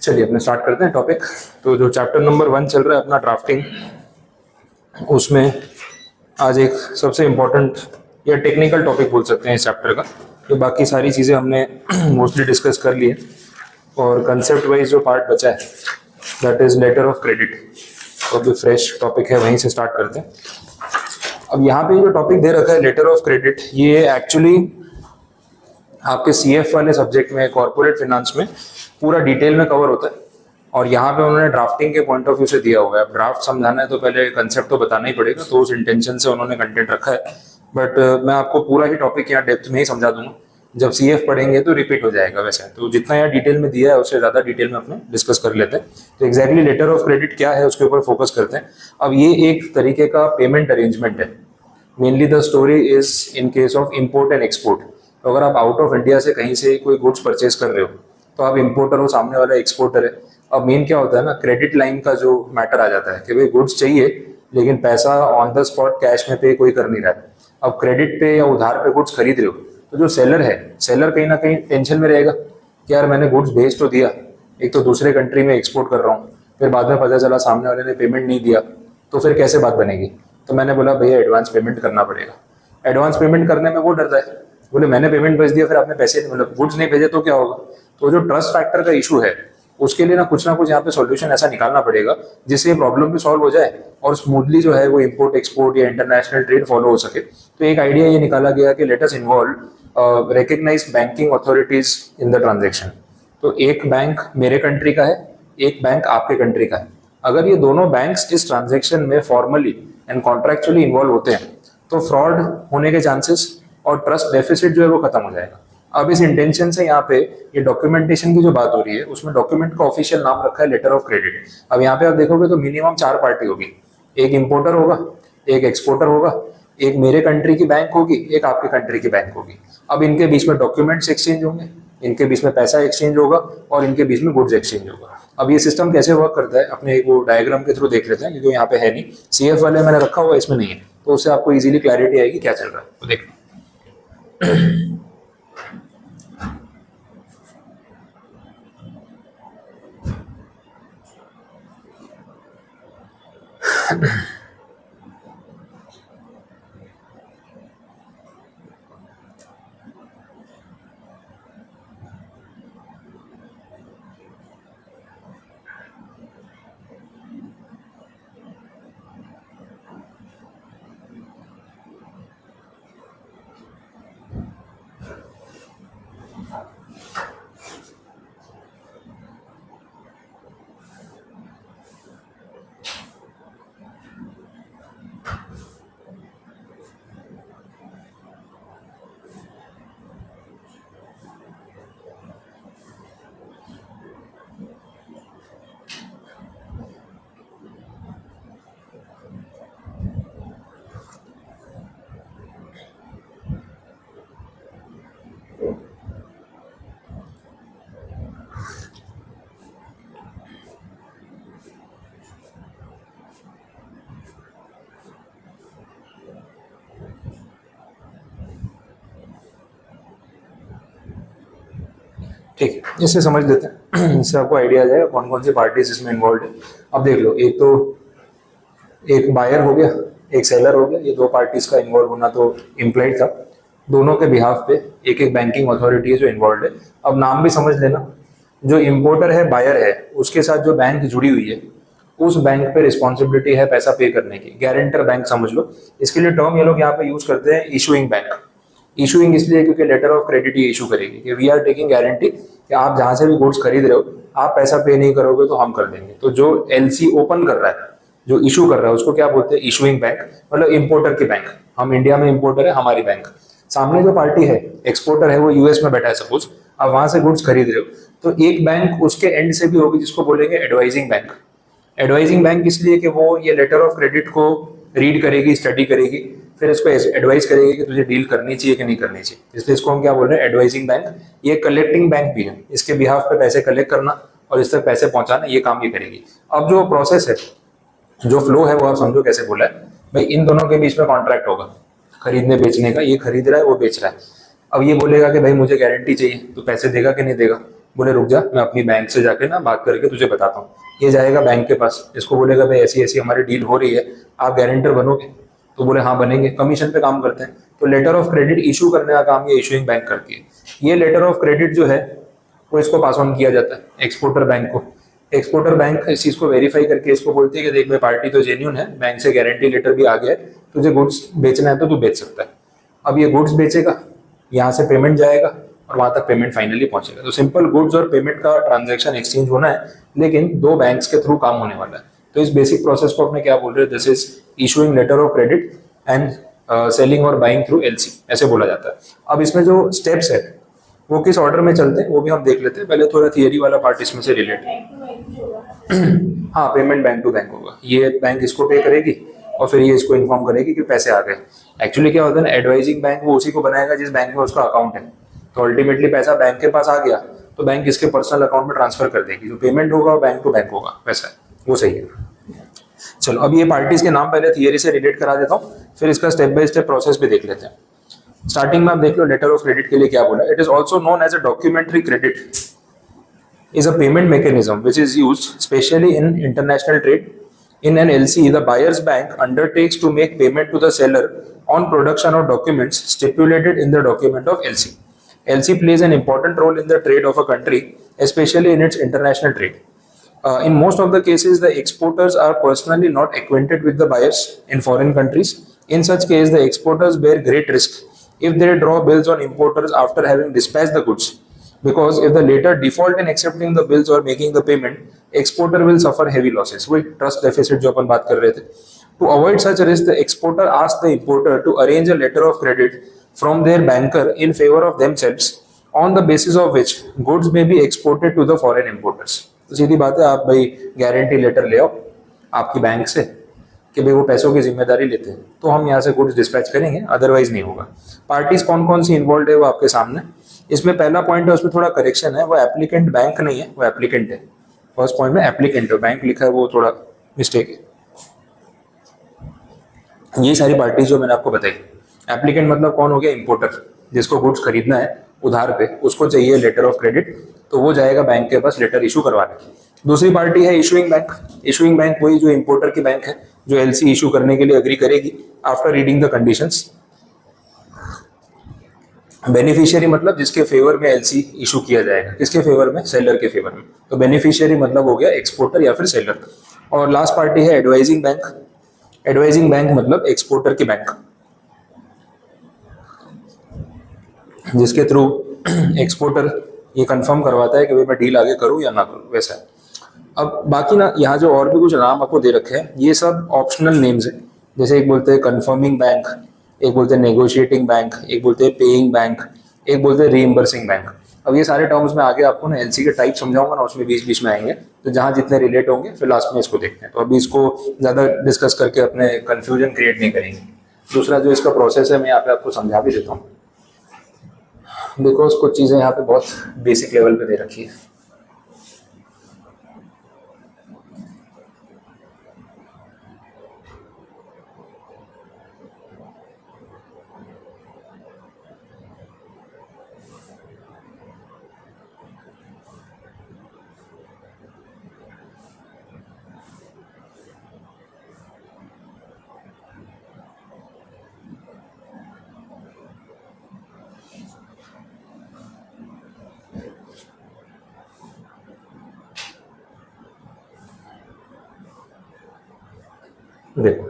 चलिए अपने स्टार्ट करते हैं टॉपिक। तो जो चैप्टर नंबर 1 चल रहा है अपना ड्राफ्टिंग, उसमें आज एक सबसे इम्पोर्टेंट या टेक्निकल टॉपिक बोल सकते हैं इस चैप्टर का। तो बाकी सारी चीज़ें हमने मोस्टली डिस्कस कर ली है और कंसेप्ट वाइज जो पार्ट बचा है that is letter of credit. तो अभी फ्रेश टॉपिक है, वहीं से स्टार्ट करते हैं। अब यहाँ पे जो टॉपिक दे रखा है लेटर ऑफ क्रेडिट, ये एक्चुअली आपके CF वाले सब्जेक्ट में कॉर्पोरेट फिनांस में पूरा डिटेल में कवर होता है और यहाँ पे उन्होंने ड्राफ्टिंग के पॉइंट ऑफ व्यू से दिया हुआ है। अब ड्राफ्ट समझाना है तो पहले कंसेप्ट तो बताना ही पड़ेगा, तो उस इंटेंशन से उन्होंने कंटेंट रखा है। बट मैं आपको पूरा ही टॉपिक यहाँ डेप्थ में ही समझा दूंगा। जब CF पढ़ेंगे तो रिपीट हो जाएगा, वैसे तो जितना यहाँ डिटेल में दिया है उससे ज़्यादा डिटेल में अपने डिस्कस कर लेते हैं। तो एग्जैक्टली लेटर ऑफ क्रेडिट क्या है उसके ऊपर फोकस करते हैं। अब ये एक तरीके का पेमेंट अरेंजमेंट है। Mainly the story is in case of import and export. तो अगर आप आउट ऑफ इंडिया से कहीं से कोई गुड्स परचेज कर रहे हो तो आप इम्पोर्टर हो, सामने वाला एक्सपोर्टर है। अब मेन क्या होता है ना, क्रेडिट लाइन का जो मैटर आ जाता है कि भाई गुड्स चाहिए लेकिन पैसा ऑन द स्पॉट कैश में पे कोई कर नहीं रहा है। अब क्रेडिट पे या उधार पे गुड्स खरीद रहे हो तो जो सेलर है, सेलर कहीं ना कहीं टेंशन में रहेगा कि यार मैंने गुड्स भेज तो दिया, एक तो दूसरे कंट्री में एक्सपोर्ट कर रहा हूँ, फिर बाद में पता चला सामने वाले ने पेमेंट नहीं दिया, तो फिर कैसे बात बनेगी। तो मैंने बोला भैया एडवांस पेमेंट करना पड़ेगा। एडवांस पेमेंट करने में वो डरता है, बोले मैंने पेमेंट भेज दिया फिर आपने पैसे मतलब गुड्स नहीं भेजे तो क्या होगा। तो जो ट्रस्ट फैक्टर का इशू है उसके लिए ना कुछ यहाँ पे सॉल्यूशन ऐसा निकालना पड़ेगा जिससे ये प्रॉब्लम भी सॉल्व हो जाए और स्मूथली जो है वो इम्पोर्ट एक्सपोर्ट या इंटरनेशनल ट्रेड फॉलो हो सके। तो एक आइडिया ये निकाला गया कि let us involve recognise banking authorities in the transaction. तो एक बैंक मेरे कंट्री का है, एक बैंक आपके कंट्री का है। अगर ये दोनों बैंक्स इस ट्रांजेक्शन में फॉर्मली एंड कॉन्ट्रैक्चुअली इन्वॉल्व होते हैं तो फ्रॉड होने के चांसेस और ट्रस्ट डेफिसिट जो है वो खत्म हो जाएगा। अब इस इंटेंशन से यहाँ पे ये डॉक्यूमेंटेशन की जो बात हो रही है उसमें डॉक्यूमेंट का ऑफिशियल नाम रखा है लेटर ऑफ क्रेडिट। अब यहाँ पे आप देखोगे तो मिनिमम 4 पार्टी होगी, एक इंपोर्टर होगा, एक एक्सपोर्टर होगा, एक मेरे कंट्री की बैंक होगी, एक आपके कंट्री की बैंक होगी। अब इनके बीच में डॉक्यूमेंट्स एक्सचेंज होंगे, इनके बीच में पैसा एक्सचेंज होगा और इनके बीच में गुड्स एक्सचेंज होगा। अब ये सिस्टम कैसे वर्क करता है अपने एक वो डायग्राम के थ्रू देख लेते हैं, क्योंकि यहाँ पे है नहीं, CF वाले मैंने रखा हुआ इसमें नहीं है, तो उससे आपको इजीली क्लैरिटी आएगी क्या चल रहा है। तो देख ठीक है, इससे समझ लेते हैं, इससे आपको आइडिया आ जाएगा कौन कौन सी पार्टीज इसमें इन्वॉल्व है। अब देख लो, एक तो एक बायर हो गया, एक सेलर हो गया, ये 2 पार्टीज का इन्वॉल्व होना तो इम्प्लाइड था। दोनों के बिहाफ पे एक एक बैंकिंग अथॉरिटी है जो इन्वॉल्व है। अब नाम भी समझ लेना, जो इम्पोर्टर है, बायर है, उसके साथ जो बैंक जुड़ी हुई है उस बैंक पे रिस्पॉन्सिबिलिटी है पैसा पे करने की। गारंटर बैंक समझ लो। इसके लिए टर्म ये लोग यहाँ पे यूज करते हैं इशूइंग बैंक। इशूइंग इसलिए क्योंकि लेटर ऑफ क्रेडिट ये इशू करेगी कि वी आर टेकिंग गारंटी कि आप जहां से भी गुड्स खरीद रहे हो आप पैसा पे नहीं करोगे तो हम कर देंगे। तो जो LC ओपन कर रहा है, जो इशू कर रहा है, उसको क्या बोलते हैं, इशूइंग बैंक, मतलब इंपोर्टर की बैंक। हम इंडिया में इंपोर्टर है, हमारी बैंक। सामने जो पार्टी है, एक्सपोर्टर है, वो US में बैठा है सपोज, आप वहां से गुड्स खरीद रहे हो तो एक बैंक उसके एंड से भी होगी जिसको बोलेंगे एडवाइजिंग बैंक। एडवाइजिंग बैंक इसलिए कि वो ये लेटर ऑफ क्रेडिट को रीड करेगी, स्टडी करेगी, फिर इसको एडवाइस करेगी कि तुझे डील करनी चाहिए कि नहीं करनी चाहिए। इसलिए इसको हम क्या बोल रहे हैं, एडवाइजिंग बैंक। ये कलेक्टिंग बैंक भी है, इसके बिहाफ पे पैसे कलेक्ट करना और इस तक पैसे पहुंचाना, ये काम ये करेगी। अब जो प्रोसेस है, जो फ्लो है, वो आप समझो कैसे बोला है भाई। इन दोनों के बीच में कॉन्ट्रैक्ट होगा खरीदने बेचने का, ये खरीद रहा है, वो बेच रहा है। अब ये बोलेगा कि भाई मुझे गारंटी चाहिए, तो पैसे देगा कि नहीं देगा, बोले रुक जा, मैं अपनी बैंक से जाके ना बात करके तुझे बताता हूँ। ये जाएगा बैंक के पास, इसको बोलेगा भाई ऐसी ऐसी हमारी डील हो रही है, आप गारंटर बनोगे? तो बोले हाँ बनेंगे, कमीशन पे काम करते हैं। तो लेटर ऑफ क्रेडिट इशू करने का काम ये इशूइंग बैंक करती है। ये लेटर ऑफ क्रेडिट जो है वो इसको पास ऑन किया जाता है एक्सपोर्टर बैंक को। एक्सपोर्टर बैंक इस चीज को वेरीफाई करके इसको बोलती है कि देख भाई पार्टी तो जेन्युइन है, बैंक से गारंटी लेटर भी आ गया है, तुझे गुड्स बेचना है तो तू बेच सकता है। अब ये गुड्स बेचेगा, यहाँ से पेमेंट जाएगा और वहां तक पेमेंट फाइनली पहुंचेगा। तो सिंपल गुड्स और पेमेंट का ट्रांजैक्शन एक्सचेंज होना है, लेकिन दो बैंक्स के थ्रू काम होने वाला है। तो इस बेसिक प्रोसेस को अपने क्या बोल रहे हैं, this is issuing letter of credit and selling और बाइंग थ्रू एलसी, ऐसे बोला जाता है। अब इसमें जो स्टेप्स है वो किस ऑर्डर में चलते हैं वो भी हम देख लेते हैं। पहले थोड़ा थियरी वाला पार्ट इसमें से रिलेट। हाँ, पेमेंट बैंक टू बैंक होगा। ये बैंक इसको पे करेगी और फिर ये इसको इन्फॉर्म करेगी कि पैसे आ गए। एक्चुअली क्या होता है ना, एडवाइजिंग बैंक वो उसी को बनाएगा जिस बैंक में उसका अकाउंट है। तो अल्टीमेटली पैसा बैंक के पास आ गया तो बैंक इसके पर्सनल अकाउंट में ट्रांसफर कर देगी। जो पेमेंट होगा वो बैंक टू बैंक होगा, वैसा वो सही है। चलो अब ये पार्टीज के नाम पहले थियरी से रिलेट करा देता हूँ, फिर इसका स्टेप बाय स्टेप प्रोसेस भी देख लेते हैं। स्टार्टिंग में आप देख लो लेटर ऑफ क्रेडिट के लिए क्या बोला। It is also known as a documentary credit is a payment mechanism which is used specially in international trade. In an LC, the buyer's bank undertakes to make payment to the seller on production of documents stipulated in the document of LC. LC plays an important role in the trade of a country, especially in its international trade. In most of the cases, the exporters are personally not acquainted with the buyers in foreign countries. In such case, the exporters bear great risk if they draw bills on importers after having dispatched the goods. Because if the latter default in accepting the bills or making the payment, exporter will suffer heavy losses. वही trust deficit जो अपन बात कर रहे थे। To avoid such risk, the exporter asks the importer to arrange a letter of credit from their banker in favor of themselves, on the basis of which goods may be exported to the foreign importers. तो सीधी बात है, आप भाई guarantee letter ले आओ आपकी bank से कि भाई वो पैसों की जिम्मेदारी लेते हैं, तो हम यहाँ से गुड्स डिस्पैच करेंगे, अदरवाइज नहीं होगा। पार्टीज कौन कौन सी इन्वॉल्व है वो आपके सामने। इसमें पहला पॉइंट है, उसमें थोड़ा करेक्शन है, वो एप्लीकेंट बैंक नहीं है, वो एप्लीकेंट है। फर्स्ट पॉइंट में एप्लीकेंट है, बैंक लिखा है वो थोड़ा मिस्टेक है। ये सारी पार्टीज जो मैंने आपको बताई। एप्लीकेंट मतलब कौन हो गया, इंपोर्टर, जिसको गुड्स खरीदना है उधार पे, उसको चाहिए लेटर ऑफ क्रेडिट, तो वो जाएगा बैंक के पास लेटर इशू करवाने। दूसरी पार्टी है इशूइंग बैंक। इशूइंग बैंक वही जो इंपोर्टर की बैंक है, जो एलसी इशू करने के लिए अग्री करेगी after reading the conditions. Beneficiary मतलब जिसके फेवर में एलसी इशू किया जाएगा, किसके फेवर में, सेलर के फेवर में। तो बेनिफिशियरी मतलब हो गया एक्सपोर्टर या फिर सेलर। और लास्ट पार्टी है एडवाइजिंग बैंक। एडवाइजिंग बैंक मतलब एक्सपोर्टर की बैंक, जिसके थ्रू एक्सपोर्टर ये कंफर्म करवाता है कि भाई मैं डील आगे करूं या ना करूं, वैसा है। अब बाकी ना यहाँ जो और भी कुछ नाम आपको दे रखे हैं, ये सब ऑप्शनल नेम्स है। जैसे एक बोलते हैं कंफर्मिंग बैंक, एक बोलते हैं नेगोशिएटिंग बैंक, एक बोलते हैं पेइंग बैंक, एक बोलते हैं रीइंबर्सिंग बैंक। अब ये सारे टर्म्स में आगे आपको ना एलसी के टाइप समझाऊंगा ना, उसमें बीच बीच में आएंगे, तो जहाँ जितने रिलेट होंगे फिर लास्ट में इसको देखते हैं। तो अभी इसको ज़्यादा डिस्कस करके अपने कन्फ्यूजन क्रिएट नहीं करेंगे। दूसरा जो इसका प्रोसेस है मैं यहाँ पे आपको समझा भी देता हूँ, बिकॉज कुछ चीज़ें यहाँ पे बहुत बेसिक लेवल पे दे रखी है। देखो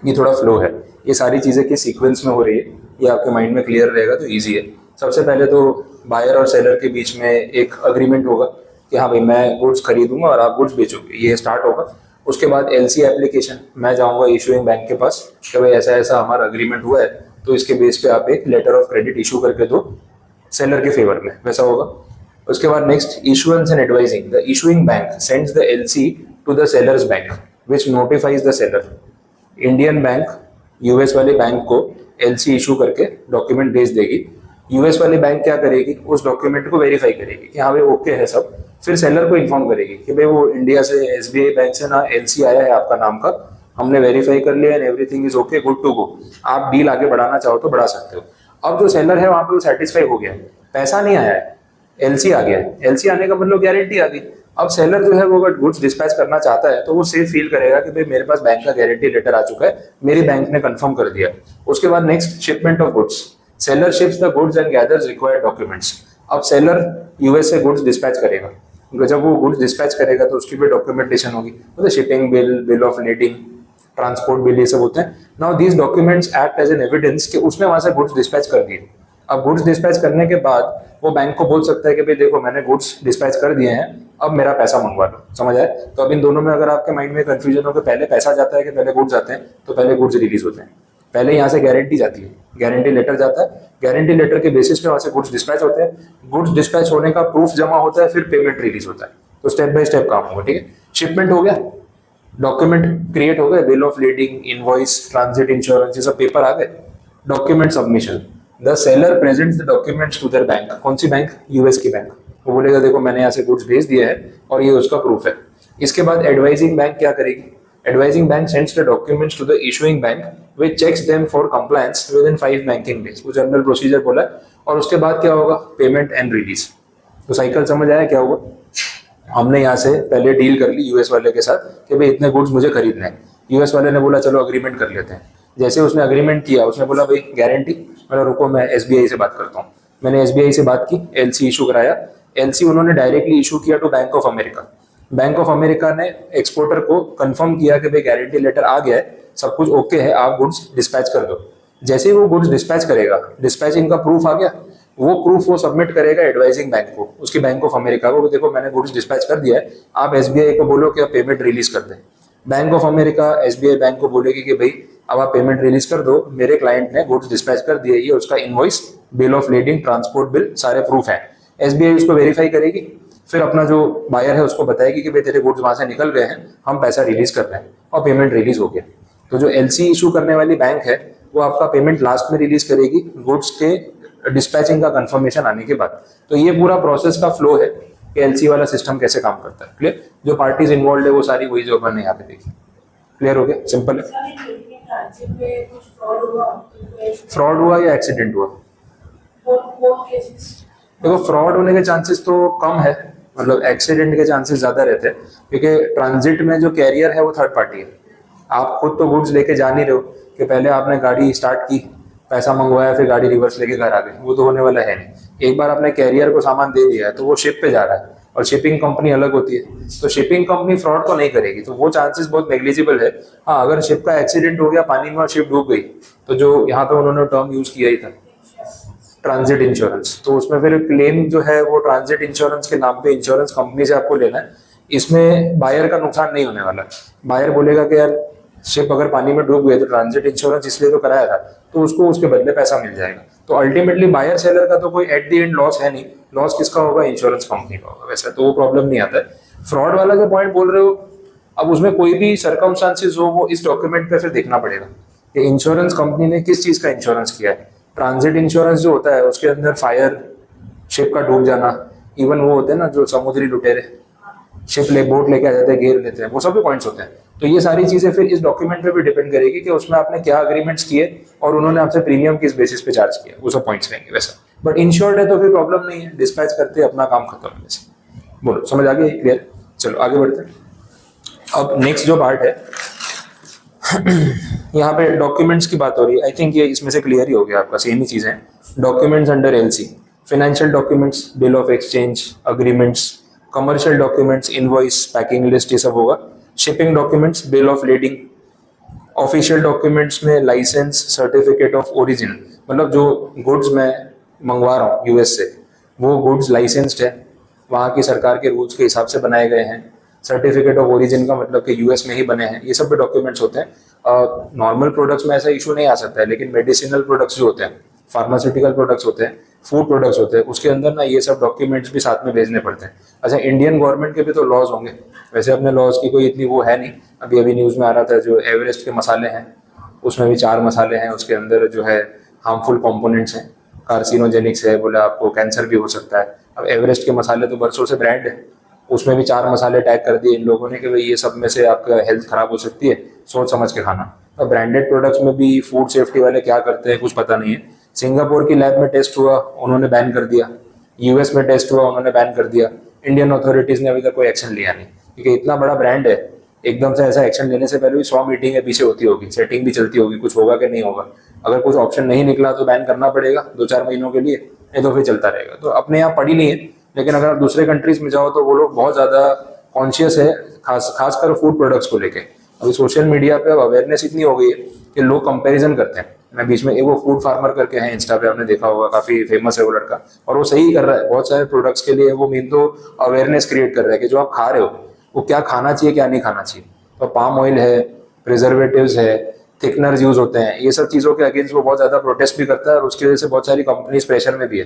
ये थोड़ा फ्लो है, ये सारी चीज़ें किस सीक्वेंस में हो रही है ये आपके माइंड में क्लियर रहेगा तो इजी है। सबसे पहले तो बायर और सेलर के बीच में एक अग्रीमेंट होगा कि हाँ भाई मैं गुड्स खरीदूंगा और आप गुड्स बेचोगे, ये स्टार्ट होगा। उसके बाद एलसी एप्लीकेशन, मैं जाऊंगा इशूइंग बैंक के पास कि भाई ऐसा ऐसा हमारा अग्रीमेंट हुआ है, तो इसके बेस पे आप एक लेटर ऑफ क्रेडिट इशू करके दो सेलर के फेवर में, वैसा होगा। उसके बाद next issuance and advising, the issuing bank sends the LC to the seller's bank which notifies the seller. Indian bank US वाले बैंक को एलसी इशू करके डॉक्यूमेंट भेज देगी। यूएस वाली बैंक क्या करेगी, उस डॉक्यूमेंट को वेरीफाई करेगी कि हाँ भाई ओके है सब, फिर सेलर को इन्फॉर्म करेगी कि भाई वो इंडिया से एसबीआई बैंक से ना एलसी आया है आपका नाम का, हमने वेरीफाई कर लिया and everything is okay, good to go, आप डील आगे बढ़ाना चाहो तो बढ़ा सकते हो। अब जो सेलर है वहां पे वो सेटिस्फाई हो गया, पैसा नहीं आया है, एलसी आ गया है, एलसी आने का मतलब गारंटी आ गई। अब सेलर जो है वो अगर गुड्स डिस्पैच करना चाहता है तो वो सेफ फील करेगा कि भाई मेरे पास बैंक का गारंटी लेटर आ चुका है, मेरी बैंक ने कंफर्म कर दिया। उसके बाद next shipment of goods, seller ships the goods and gathers required documents. अब सेलर यूएस से गुड्स डिस्पैच करेगा, जब वो गुड्स डिस्पैच करेगा तो उसकी भी डॉक्यूमेंटेशन होगी, मतलब shipping bill, bill of lading, transport bill, ये सब होते हैं। Now these documents act as an evidence कि उसने वहां से गुड्स डिस्पैच कर दिए। अब गुड्स डिस्पैच करने के बाद वो बैंक को बोल सकता है कि भाई देखो मैंने गुड्स डिस्पैच कर दिए हैं, अब मेरा पैसा मंगवा लो। समझ आए? तो अब इन दोनों में अगर आपके माइंड में कंफ्यूजन हो कि पहले पैसा जाता है कि पहले गुड्स आते हैं, तो पहले गुड्स रिलीज होते हैं। पहले यहाँ से गारंटी जाती है, गारंटी लेटर जाता है, गारंटी लेटर के बेसिस पे वहां से गुड्स डिस्पैच होते हैं, गुड्स डिस्पैच होने का प्रूफ जमा होता है, फिर पेमेंट रिलीज होता है। तो स्टेप बाय स्टेप काम होगा। ठीक है, शिपमेंट हो गया, डॉक्यूमेंट क्रिएट हो गए, bill of leading, invoice, transit insurance, ये सब पेपर आ गए। Document submission, the seller presents the documents to their bank. कौन सी बैंक? यूएस की बैंक। वो बोलेगा देखो मैंने यहाँ से गुड्स भेज दिया है और ये उसका प्रूफ है। इसके बाद एडवाइजिंग बैंक क्या करेगी? Advising bank sends the documents to the issuing bank which checks them for compliance within 5 banking days. वो जनरल प्रोसीजर बोला है। और उसके बाद क्या होगा? Payment and release. तो साइकिल समझ आया क्या हुआ? हमने यहाँ से पहले डील कर ली यूएस वाले के साथ कि भाई इतने गुड्स मुझे खरीदने हैं। यूएस वाले ने बोला चलो अग्रीमेंट कर लेते हैं। जैसे उसने अग्रीमेंट किया, उसने बोला भाई गारंटी, मतलब रुको मैं एसबीआई से बात करता हूँ। मैंने एसबीआई से बात की, एलसी इशू कराया। एलसी उन्होंने डायरेक्टली इशू किया to bank of America. Bank of America ने एक्सपोर्टर को कंफर्म किया कि भाई गारंटी लेटर आ गया है, सब कुछ ओके है, आप गुड्स डिस्पैच कर दो। जैसे ही वो गुड्स डिस्पैच करेगा, डिस्पैचिंग का प्रूफ आ गया, वो प्रूफ वो सबमिट करेगा एडवाइजिंग बैंक को, उसकी बैंक ऑफ अमेरिका को, देखो मैंने गुड्स डिस्पैच कर दिया है, आप एसबीआई को बोलो कि आप पेमेंट रिलीज कर दें। Bank of America SBI bank को बोलेगी कि भाई अब आप पेमेंट रिलीज कर दो, मेरे क्लाइंट ने गुड्स डिस्पैच कर दिए, ये उसका invoice, bill of leading, transport bill, सारे प्रूफ है। एसबीआई उसको वेरीफाई करेगी, फिर अपना जो बायर है उसको बताएगी कि भाई तेरे गुड्स वहां से निकल गए हैं, हम पैसा रिलीज कर रहे हैं, और पेमेंट रिलीज हो गया। तो जो एलसी इशू करने वाली बैंक है वो आपका पेमेंट लास्ट में रिलीज करेगी गुड्स के डिस्पैचिंग का कंफर्मेशन आने के बाद। तो ये पूरा प्रोसेस का फ्लो है कि एलसी वाला सिस्टम कैसे काम करता है। क्लियर? जो पार्टीज इन्वॉल्व है वो सारी वही जो अपन ने यहाँ पे देखी। क्लियर हो गया? सिंपल है। फ्रॉड हुआ या एक्सीडेंट हुआ? देखो फ्रॉड होने के चांसेस तो कम है, मतलब एक्सीडेंट के चांसेस ज्यादा रहते हैं, क्योंकि ट्रांजिट में जो कैरियर है वो थर्ड पार्टी है। आप खुद तो गुड्स लेके जा नहीं रहे हो कि पहले आपने गाड़ी स्टार्ट की, पैसा मंगवाया, फिर गाड़ी रिवर्स लेके घर आ गए, वो तो होने वाला है नहीं। एक बार आपने कैरियर को सामान दे दिया है तो वो शिप पे जा रहा है, और शिपिंग कंपनी अलग होती है, तो शिपिंग कंपनी फ्रॉड तो नहीं करेगी, तो वो चांसेस बहुत नेग्लिजिबल है। हाँ, अगर शिप का एक्सीडेंट हो गया पानी में और शिप डूब गई, तो जो यहाँ पे उन्होंने टर्म यूज किया ही था ट्रांजिट इंश्योरेंस, तो उसमें फिर क्लेम जो है वो ट्रांजिट इंश्योरेंस के नाम पे इंश्योरेंस कंपनी से आपको लेना है। इसमें बायर का नुकसान नहीं होने वाला। बायर बोलेगा कि यार शिप अगर पानी में डूब गई तो ट्रांजिट इंश्योरेंस इसलिए तो कराया था, तो उसको उसके बदले पैसा मिल जाएगा। तो अल्टीमेटली बायर सेलर का तो कोई एट द एंड लॉस है नहीं, लॉस किसका होगा? इंश्योरेंस कंपनी का होगा। वैसे तो वो प्रॉब्लम नहीं आता है। फ्रॉड वाला जो पॉइंट बोल रहे हो, अब उसमें कोई भी सर्कमस्टांसेस हो वो इस डॉक्यूमेंट पे फिर देखना पड़ेगा कि इंश्योरेंस कंपनी ने किस चीज का इंश्योरेंस किया है। ट्रांजिट इंश्योरेंस जो होता है उसके अंदर फायर, शिप का डूब जाना, इवन वो होते हैं ना जो समुद्री लुटेरे, शिप ले बोट लेके आ जाते हैं, घेर लेते हैं, वो सब भी पॉइंट्स होते हैं। तो ये सारी चीजें फिर इस डॉक्यूमेंट पे भी डिपेंड करेगी कि उसमें आपने क्या अग्रीमेंट्स किए और उन्होंने आपसे प्रीमियम किस बेसिस पे चार्ज किया, वो सब पॉइंट्स रहेंगे वैसा। बट इंश्योर्ड है तो फिर प्रॉब्लम नहीं है, डिस्पैच करते अपना काम खत्म है वैसे। बोलो, समझ आ गई? क्लियर? चलो आगे बढ़ते हैं। अब नेक्स्ट जो पार्ट है यहाँ पे डॉक्यूमेंट्स की बात हो रही है। आई थिंक ये इसमें से क्लियर ही हो गया आपका, सेम ही चीजें हैं। Documents under LC, financial documents, bill of exchange, agreements, commercial documents, invoice, packing list, ये सब होगा। Shipping documents, bill of leading. Official documents में लाइसेंस, सर्टिफिकेट ऑफ ओरिजिन, मतलब जो गुड्स मैं मंगवा रहा हूँ यूएस से, वो गुड्स लाइसेंस्ड है, वहाँ की सरकार के रूल्स के हिसाब से बनाए गए हैं। सर्टिफिकेट ऑफ ओरिजिन का मतलब कि यूएस में ही बने हैं, ये सब भी डॉक्यूमेंट्स होते हैं। नॉर्मल प्रोडक्ट्स में ऐसा इशू नहीं आ सकता है, लेकिन मेडिसिनल प्रोडक्ट्स जो होते हैं, फार्मास्यूटिकल प्रोडक्ट्स होते हैं, फूड प्रोडक्ट्स होते हैं, उसके अंदर ना ये सब डॉक्यूमेंट्स भी साथ में भेजने पड़ते हैं। अच्छा, इंडियन गवर्नमेंट के भी तो लॉज होंगे, वैसे अपने लॉज की कोई इतनी वो है नहीं। अभी अभी न्यूज़ में आ रहा था जो एवरेस्ट के मसाले हैं उसमें भी 4 मसाले हैं, उसके अंदर जो है हार्मफुल कंपोनेंट्स हैं, कार्सिनोजेनिक्स है, बोला आपको कैंसर भी हो सकता है। अब एवरेस्ट के मसाले तो बरसों से ब्रांड है, उसमें भी 4 मसाले टैग कर दिए इन लोगों ने कि भाई ये सब में से आपका हेल्थ खराब हो सकती है, सोच समझ के खाना। अब ब्रांडेड प्रोडक्ट्स में भी फूड सेफ्टी वाले क्या करते हैं कुछ पता नहीं है। सिंगापुर की लैब में टेस्ट हुआ, उन्होंने बैन कर दिया। यूएस में टेस्ट हुआ, उन्होंने बैन कर दिया। इंडियन अथॉरिटीज ने अभी तक कोई एक्शन लिया नहीं, क्योंकि इतना बड़ा ब्रांड है, एकदम से ऐसा एक्शन लेने से पहले भी 100 मीटिंगें पीछे होती होगी, सेटिंग भी चलती होगी, कुछ होगा कि नहीं होगा। अगर कुछ ऑप्शन नहीं निकला तो बैन करना पड़ेगा 2-4 महीनों के लिए, नहीं तो फिर चलता रहेगा। तो अपने यहाँ पड़ी नहीं है, लेकिन अगर आप दूसरे कंट्रीज में जाओ तो वो लोग बहुत ज़्यादा कॉन्शियस है, खासकर फूड प्रोडक्ट्स को लेके। अभी सोशल मीडिया पे अब अवेयरनेस इतनी हो गई है कि लोग कंपैरिजन करते हैं। मैं बीच में वो फूड फार्मर करके हैं इंस्टा पे, आपने देखा होगा, काफी फेमस है वो लड़का, और वो सही कर रहा है बहुत सारे प्रोडक्ट्स के लिए। वो मेन तो अवेयरनेस क्रिएट कर रहा है कि जो आप खा रहे हो वो क्या खाना चाहिए, क्या नहीं खाना चाहिए। तो पाम ऑयल है, प्रिजर्वेटिव्स है, थिकनर्स यूज होते हैं, ये सब चीज़ों के अगेंस्ट वो बहुत ज़्यादा प्रोटेस्ट भी करता है, और उसकी वजह से बहुत सारी कंपनीज प्रेशर में भी है।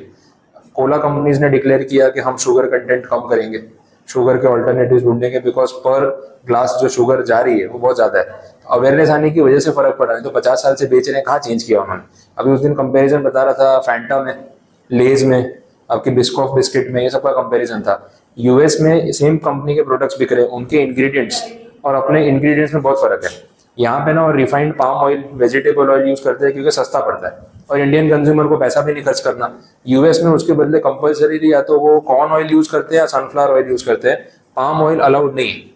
कोला कंपनीज ने डिक्लेयर किया कि हम शुगर कंटेंट कम करेंगे, शुगर के ऑल्टरनेटिव ढूंढेंगे, बिकॉज पर ग्लास जो शुगर जा रही है वो बहुत ज़्यादा है। अवेयरनेस आने की वजह से फर्क पड़ा है, तो 50 साल से बेच रहे हैं, कहाँ चेंज किया उन्होंने। अभी उस दिन कंपैरिजन बता रहा था, फैंटा में, लेज में, आपके बिस्कॉफ बिस्किट में, ये सब का कंपैरिजन था। यूएस में सेम कंपनी के प्रोडक्ट्स बिक रहे हैं, उनके इंग्रेडिएंट्स और अपने इंग्रेडिएंट्स में बहुत फर्क है। यहाँ पे ना और refined palm oil, vegetable oil use करते हैं क्योंकि सस्ता पड़ता है, और इंडियन कंज्यूमर को पैसा भी नहीं खर्च करना। यूएस में उसके बदले कंपल्सरी या तो वो कॉर्न ऑयल यूज करते हैं या सनफ्लावर ऑयल यूज करते हैं, पाम ऑयल अलाउड नहीं है।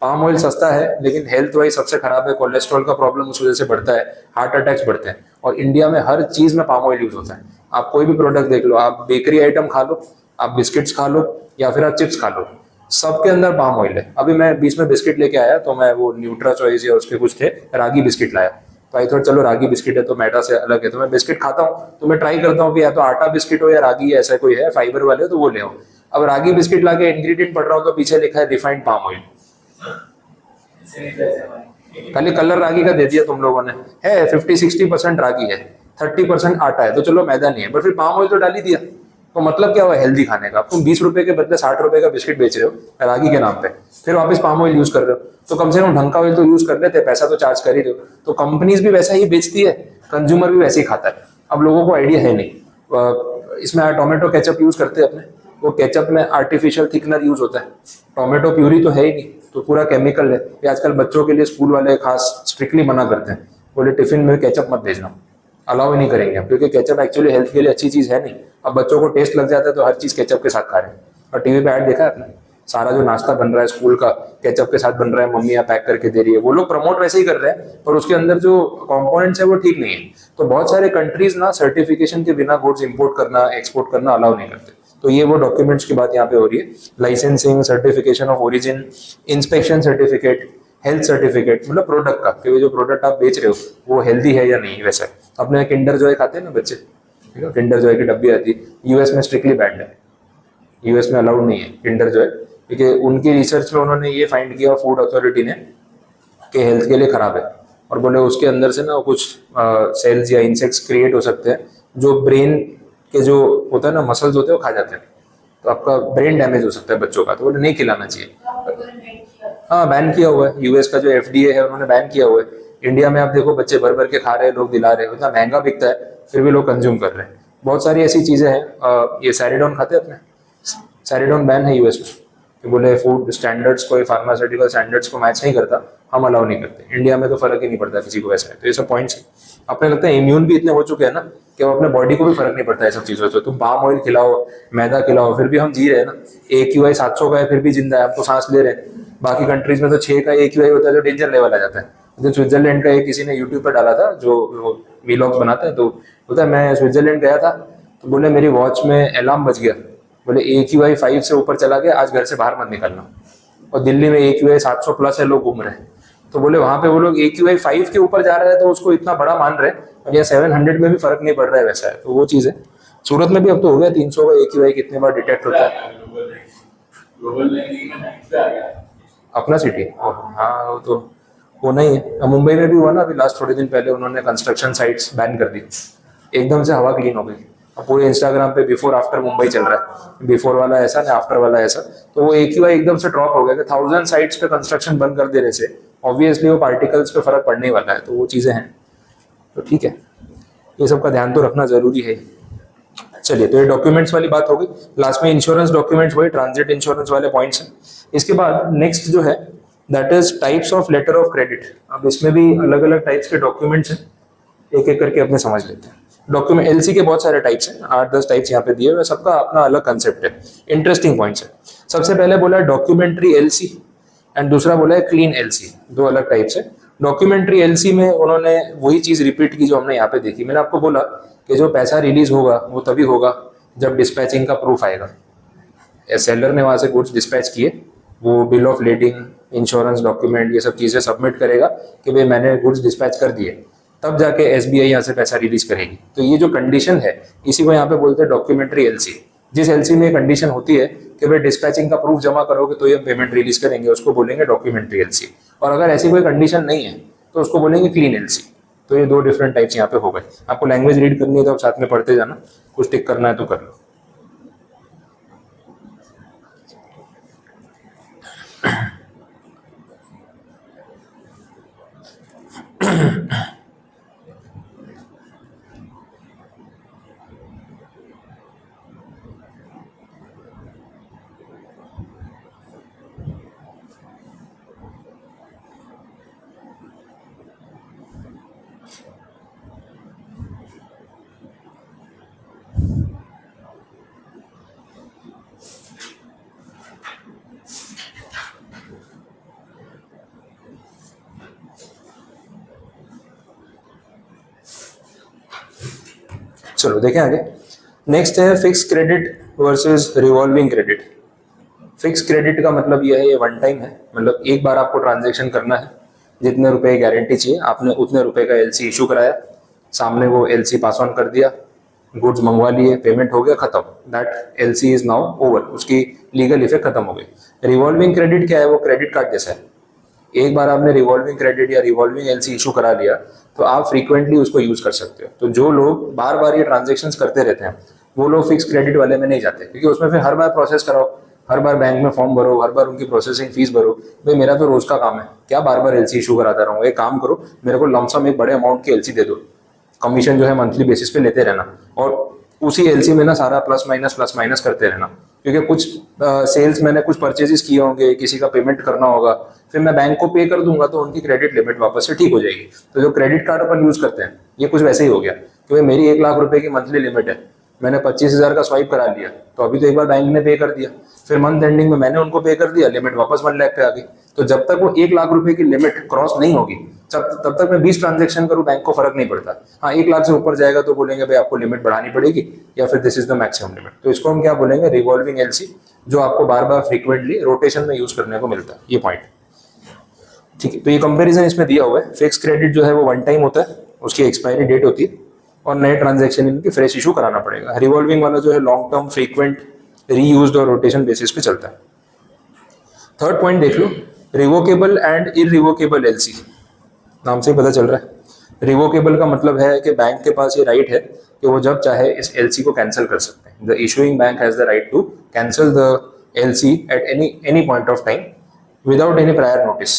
पाम ऑयल सस्ता है लेकिन हेल्थ वाइज सबसे खराब है, कोलेस्ट्रॉल का प्रॉब्लम उस वजह से बढ़ता है, हार्ट अटैक्स बढ़ते हैं। और इंडिया में हर चीज में पाम ऑयल यूज होता है। आप कोई भी प्रोडक्ट देख लो, आप बेकरी आइटम खा लो, आप बिस्किट्स खा लो, या फिर आप चिप्स खा लो, सबके अंदर पाम ऑयल है। अभी मैं बीच में बिस्किट लेके आया, तो मैं वो न्यूट्रा चॉइस या उसके कुछ थे, रागी बिस्किट लाया, तो आई थॉट चलो रागी बिस्किट है तो मैदा से अलग है, तो मैं बिस्किट खाता हूँ, तो मैं ट्राई करता हूँ कि या तो आटा बिस्किट हो या रागी, ऐसा कोई है फाइबर वाले तो वो ले आओ। अब रागी बिस्किट लाके इंग्रेडिएंट पढ़ रहा हूँ तो पीछे लिखा है रिफाइंड पाम ऑयल। खाली कलर रागी का दे दिया तुम लोगों ने, है 50-60% रागी है, 30% आटा है, तो चलो मैदा नहीं है, पर फिर पाम ऑयल तो डाल ही दिया। तो मतलब क्या हुआ हेल्दी खाने का? तुम 20 रुपए के बदले 60 रुपए का बिस्किट बेच रहे हो रागी के नाम पे, फिर वापस पाम ऑयल यूज कर रहे हो। तो कम से कम ढंग का ऑयल तो यूज कर लेते, पैसा तो चार्ज कर ही रहे हो। तो कंपनीज भी वैसा ही बेचती है, कंज्यूमर भी वैसे ही खाता है। अब लोगों को आइडिया है नहीं। इसमें टोमेटो केचप यूज करते हैं अपने, वो केचप में आर्टिफिशियल थिकनर यूज होता है, टोमेटो प्यूरी तो है ही नहीं, तो पूरा केमिकल है। ये आजकल बच्चों के लिए स्कूल वाले खास स्ट्रिक्टली मना करते हैं, बोले टिफिन में केचप मत भेजना, अलाउ ही नहीं करेंगे, क्योंकि केचप एक्चुअली हेल्थ के लिए अच्छी चीज है नहीं। अब बच्चों को टेस्ट लग जाता है तो हर चीज केचप के साथ खा रहे हैं। और टीवी पे ऐड देखा है आपने, सारा जो नाश्ता बन रहा है स्कूल का केचप के साथ बन रहा है, मम्मियाँ पैक करके दे रही है। वो लोग प्रमोट वैसे ही कर रहे हैं, पर उसके अंदर जो कंपोनेंट्स है वो ठीक नहीं है। तो बहुत सारे कंट्रीज ना सर्टिफिकेशन के बिना गुड्स इंपोर्ट करना, एक्सपोर्ट करना अलाउ नहीं करते। तो ये वो डॉक्यूमेंट्स की बात यहाँ पे हो रही है, licensing, certification of origin, inspection certificate, health certificate, मतलब प्रोडक्ट का, कि जो प्रोडक्ट आप बेच रहे हो वो हेल्दी है या नहीं। वैसे अपने किंडर जॉय खाते हैं ना बच्चे, ठीक है, किंडर जॉय की डब्बी आती है, यूएस में स्ट्रिक्टली बैन्ड है, यूएस में अलाउड नहीं है किंडर जॉय, क्योंकि उनकी रिसर्च में उन्होंने ये फाइंड किया फूड अथॉरिटी ने कि हेल्थ के लिए खराब है। और बोले उसके अंदर से ना कुछ सेल्स या इंसेक्ट्स क्रिएट हो सकते हैं जो ब्रेन के जो होता है ना मसल्स होते हैं वो खा जाते हैं, तो आपका ब्रेन डैमेज हो सकता है बच्चों का, तो बोले नहीं खिलाना चाहिए। हाँ बैन किया हुआ है, यूएस का जो एफडीए है उन्होंने बैन किया हुआ है। इंडिया में आप देखो बच्चे भर भर के खा रहे हैं, लोग दिला रहे हैं, इतना महंगा बिकता है फिर भी लोग कंज्यूम कर रहे हैं। बहुत सारी ऐसी चीजें हैं। ये सैरिडोन खाते हैं अपने, सैरिडोन बैन है यूएस में, कि बोले फूड स्टैंडर्ड्स को, फार्मास्यूटिकल स्टैंडर्ड्स को मैच नहीं करता, हम अलाउ नहीं करते। इंडिया में तो फर्क ही नहीं पड़ता किसी को वैसा है। तो ये सब पॉइंट्स है। अपने लगता है इम्यून भी इतने हो चुके हैं ना कि वो अपने बॉडी को भी फर्क नहीं पड़ता है सब चीजों से। तुम पाम ऑयल खिलाओ, मैदा खिलाओ, फिर भी हम जी रहे हैं ना। AQI 700 का है फिर भी जिंदा है, हम तो सांस ले रहे हैं। बाकी कंट्रीज में तो 6 का AQI होता है जो डेंजर लेवल आ जाता है। जो स्विट्जरलैंड का एक किसी ने यूट्यूब पर डाला था, जो वीलॉग्स बनाता है, तो बोलता है मैं स्विट्जरलैंड गया था, तो बोले मेरी वॉच में अलार्म बज गया, बोले AQI 5 से ऊपर चला गया, आज घर से बाहर मत निकलना। और दिल्ली में AQI 700 प्लस है, लोग घूम रहे हैं। तो बोले वहां पे वो लोग AQI 5 के ऊपर जा रहे हैं तो उसको इतना बड़ा मान रहे हैं, और यहाँ 700 में भी फर्क नहीं पड़ रहा है, वैसा है। तो वो चीज़ है। सूरत में भी अब तो हो गया 300 का AQI, कितने बार डिटेक्ट होता है। अपना सिटी, हाँ वो तो होना ही है। मुंबई में भी हुआ ना अभी लास्ट थोड़े दिन पहले, उन्होंने कंस्ट्रक्शन साइट्स बैन कर दी, एकदम से हवा क्लीन हो गई। अब पूरे इंस्टाग्राम पे बिफोर आफ्टर मुंबई चल रहा है, बिफोर वाला ऐसा ना आफ्टर वाला ऐसा। तो वो AQI एकदम से ड्रॉप हो गया कि 1000 साइट्स पे कंस्ट्रक्शन बंद कर देने से ऑब्वियसली वो पार्टिकल्स पे फर्क पड़ने वाला है। तो वो चीज़ें हैं, तो ठीक है, ये सब का ध्यान तो रखना जरूरी है। चलिए, तो ये डॉक्यूमेंट्स वाली बात हो गई। लास्ट में इंश्योरेंस डॉक्यूमेंट्स वही ट्रांजिट इंश्योरेंस वाले पॉइंट्स हैं। इसके बाद नेक्स्ट जो है that is types of letter of credit. अब इसमें भी अलग अलग टाइप्स के डॉक्यूमेंट्स हैं, एक एक करके अपने समझ लेते हैं। डॉक्यूमेंट एलसी के बहुत सारे टाइप्स हैं, 8-10 टाइप्स यहाँ पे दिए हुए, सबका अपना अलग कंसेप्ट है, इंटरेस्टिंग पॉइंट्स है। सबसे पहले बोला है डॉक्यूमेंट्री एलसी एंड दूसरा बोला है क्लीन एलसी, दो अलग टाइप्स है। डॉक्यूमेंट्री एलसी में उन्होंने वही चीज रिपीट की जो हमने यहाँ पे देखी। मैंने आपको बोला कि जो पैसा रिलीज होगा वो तभी होगा जब डिस्पैचिंग का प्रूफ आएगा। सेलर ने वहां से गुड्स डिस्पैच किए, वो bill of lending, insurance document, ये सब चीजें सबमिट करेगा कि भाई मैंने गुड्स डिस्पैच कर दिए, तब जाके एसबीआई यहाँ से पैसा रिलीज करेगी। तो ये जो कंडीशन है इसी को यहाँ पे बोलते हैं डॉक्यूमेंट्री एलसी। जिस एलसी में कंडीशन होती है कि भाई डिस्पैचिंग का प्रूफ जमा करोगे तो ये पेमेंट रिलीज करेंगे, उसको बोलेंगे डॉक्यूमेंट्री एलसी। और अगर ऐसी कोई कंडीशन नहीं है तो उसको बोलेंगे क्लीन एलसी। तो ये दो डिफरेंट टाइप्स यहाँ पे हो गए। आपको लैंग्वेज रीड करनी है तो आप साथ में पढ़ते जाना, कुछ टिक करना है तो कर लो। चलो देखें आगे। नेक्स्ट है fix credit versus revolving credit. Fix credit का मतलब यह है ये वन टाइम है, मतलब एक बार आपको ट्रांजैक्शन करना है, जितने रुपए गारंटी चाहिए आपने उतने रुपए का एलसी इशू कराया, सामने वो एलसी पास ऑन कर दिया, गुड्स मंगवा लिए, पेमेंट हो गया, खत्म, that LC is now over, उसकी लीगल इफेक्ट खत्म हो गई। रिवॉल्विंग क्रेडिट क्या है? वो क्रेडिट कार्ड जैसा है। एक बार आपने रिवॉल्विंग क्रेडिट या रिवॉल्विंग एलसी इशू करा लिया तो आप फ्रीक्वेंटली उसको यूज कर सकते हो। तो जो लोग बार बार ये ट्रांजेक्शन्स करते रहते हैं वो लोग फिक्स क्रेडिट वाले में नहीं जाते, क्योंकि उसमें फिर हर बार प्रोसेस कराओ, हर बार बैंक में फॉर्म भरो, हर बार उनकी प्रोसेसिंग फीस भरो। भाई मेरा तो रोज का काम है, क्या बार बार एलसी इशू कराता रहूँ? एक काम करो, मेरे को लमसम एक बड़े अमाउंट की एलसी दे दो, कमीशन जो है मंथली बेसिस पे लेते रहना, और उसी एलसी में ना सारा प्लस माइनस करते रहना। क्योंकि कुछ सेल्स मैंने कुछ परचेजेस किए होंगे, किसी का पेमेंट करना होगा, फिर मैं बैंक को पे कर दूंगा तो उनकी क्रेडिट लिमिट वापस से ठीक हो जाएगी। तो जो क्रेडिट कार्ड अपन यूज करते हैं ये कुछ वैसे ही हो गया कि भाई मेरी 1 लाख रुपए की मंथली लिमिट है, मैंने 25,000 का स्वाइप करा लिया, तो अभी तो एक बार बैंक ने पे कर दिया, फिर मंथ एंडिंग में मैंने उनको पे कर दिया, लिमिट वापस 1 लाख पे आ गई। तो जब तक वो 1 लाख रुपए की लिमिट क्रॉस नहीं होगी तब तक मैं 20 ट्रांजेक्शन करूँ, बैंक को फर्क नहीं पड़ता। हाँ 1 लाख से ऊपर जाएगा तो बोलेंगे भाई आपको लिमिट बढ़ानी पड़ेगी या फिर this is the maximum limit. तो इसको हम क्या बोलेंगे? रिवॉल्विंग एलसी, जो आपको बार बार फ्रीक्वेंटली रोटेशन में यूज करने को मिलता है, ये पॉइंट। ठीक है, तो ये कंपैरिजन इसमें दिया हुआ है। फिक्स क्रेडिट जो है वो वन टाइम होता है, उसकी एक्सपायरी डेट होती है और नए ट्रांजैक्शन इनकी फ्रेश इशू कराना पड़ेगा। रिवॉल्विंग वाला जो है लॉन्ग टर्म फ्रीक्वेंट रीयूज्ड और रोटेशन बेसिस पे चलता है। थर्ड पॉइंट देख लो, रिवोकेबल एंड इरिवोकेबल एलसी, नाम से ही पता चल रहा है। रिवोकेबल का मतलब है कि बैंक के पास ये राइट है कि वो जब चाहे इस एलसी को कैंसिल कर सकते हैं। The issuing bank has the right to cancel the LC at any point of time without any prior notice,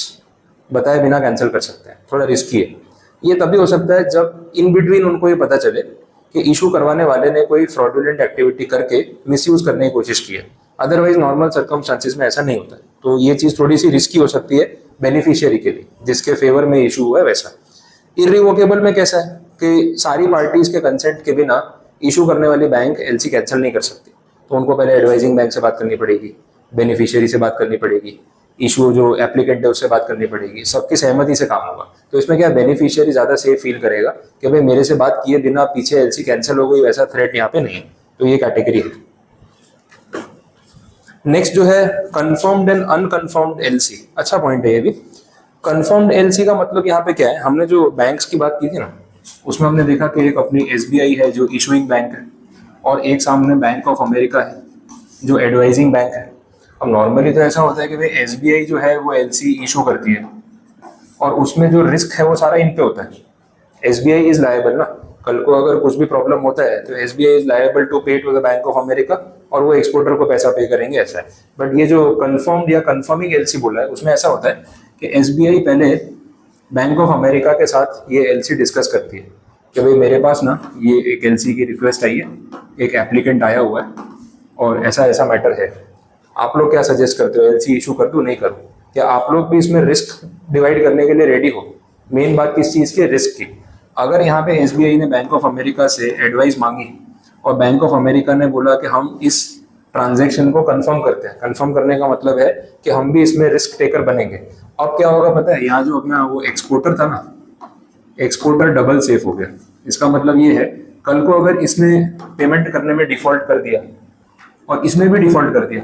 बताए बिना कैंसिल कर सकते हैं। थोड़ा रिस्की है ये, तभी हो सकता है जब इन बिटवीन उनको ये पता चले कि इशू करवाने वाले ने कोई फ्रॉडुलेंट एक्टिविटी करके मिसयूज करने की कोशिश की है। अदरवाइज नॉर्मल सर्कमस्टांसिस में ऐसा नहीं होता है। तो ये चीज थोड़ी सी रिस्की हो सकती है बेनिफिशियरी के लिए, जिसके फेवर में इशू हुआ है वैसा। इरिवोकेबल में कैसा है कि सारी पार्टीज के कंसेंट के बिना इशू करने वाली बैंक एलसी कैंसिल नहीं कर सकती। तो उनको पहले एडवाइजिंग बैंक से बात करनी पड़ेगी, बेनिफिशियरी से बात करनी पड़ेगी, इशू जो एप्लीकेंट है उससे बात करनी पड़ेगी, सबकी सहमति से काम होगा। तो इसमें क्या बेनिफिशियरी ज्यादा सेफ फील करेगा कि भाई मेरे से बात किए बिना पीछे एलसी कैंसिल हो गई, वैसा थ्रेट यहाँ पे नहीं है। तो ये कैटेगरी है। नेक्स्ट जो है कंफर्म्ड एंड अनकंफर्म्ड एलसी, अच्छा पॉइंट है ये भी। कंफर्म्ड एलसी का मतलब यहाँ पे क्या है, हमने जो बैंक्स की बात की थी ना उसमें हमने देखा कि एक अपनी एसबीआई है जो इशूइंग बैंक है और एक सामने बैंक ऑफ अमेरिका है जो एडवाइजिंग बैंक है। अब नॉर्मली तो ऐसा होता है कि भाई एसबीआई जो है वो एलसी इशू करती है और उसमें जो रिस्क है वो सारा इन पे होता है। एसबीआई इज लायबल ना, कल को अगर कुछ भी प्रॉब्लम होता है तो SBI is liable to pay to the bank of America और वो एक्सपोर्टर को पैसा पे करेंगे, ऐसा है। बट ये जो कंफर्म्ड या कंफर्मिंग एलसी बोला है उसमें ऐसा होता है कि एसबीआई पहले बैंक ऑफ अमेरिका के साथ ये एलसी डिस्कस करती है कि भाई मेरे पास ना ये एक एलसी की रिक्वेस्ट आई है, एक एप्लीकेंट आया हुआ है और ऐसा ऐसा मैटर है, आप लोग क्या सजेस्ट करते हो, एलसी इशू कर दूं नहीं करूं? क्या आप लोग भी इसमें रिस्क डिवाइड करने के लिए रेडी हो? मेन बात किस चीज की? रिस्क की। अगर यहाँ पे एसबीआई ने बैंक ऑफ अमेरिका से एडवाइस मांगी और बैंक ऑफ अमेरिका ने बोला कि हम इस ट्रांजैक्शन को कंफर्म करते हैं, कंफर्म करने का मतलब है कि हम भी इसमें रिस्क टेकर बनेंगे, अब क्या होगा पता है, यहाँ जो अपना वो एक्सपोर्टर था ना, एक्सपोर्टर डबल सेफ हो गया। इसका मतलब ये है कल को अगर इसने पेमेंट करने में डिफॉल्ट कर दिया और इसने भी डिफॉल्ट कर दिया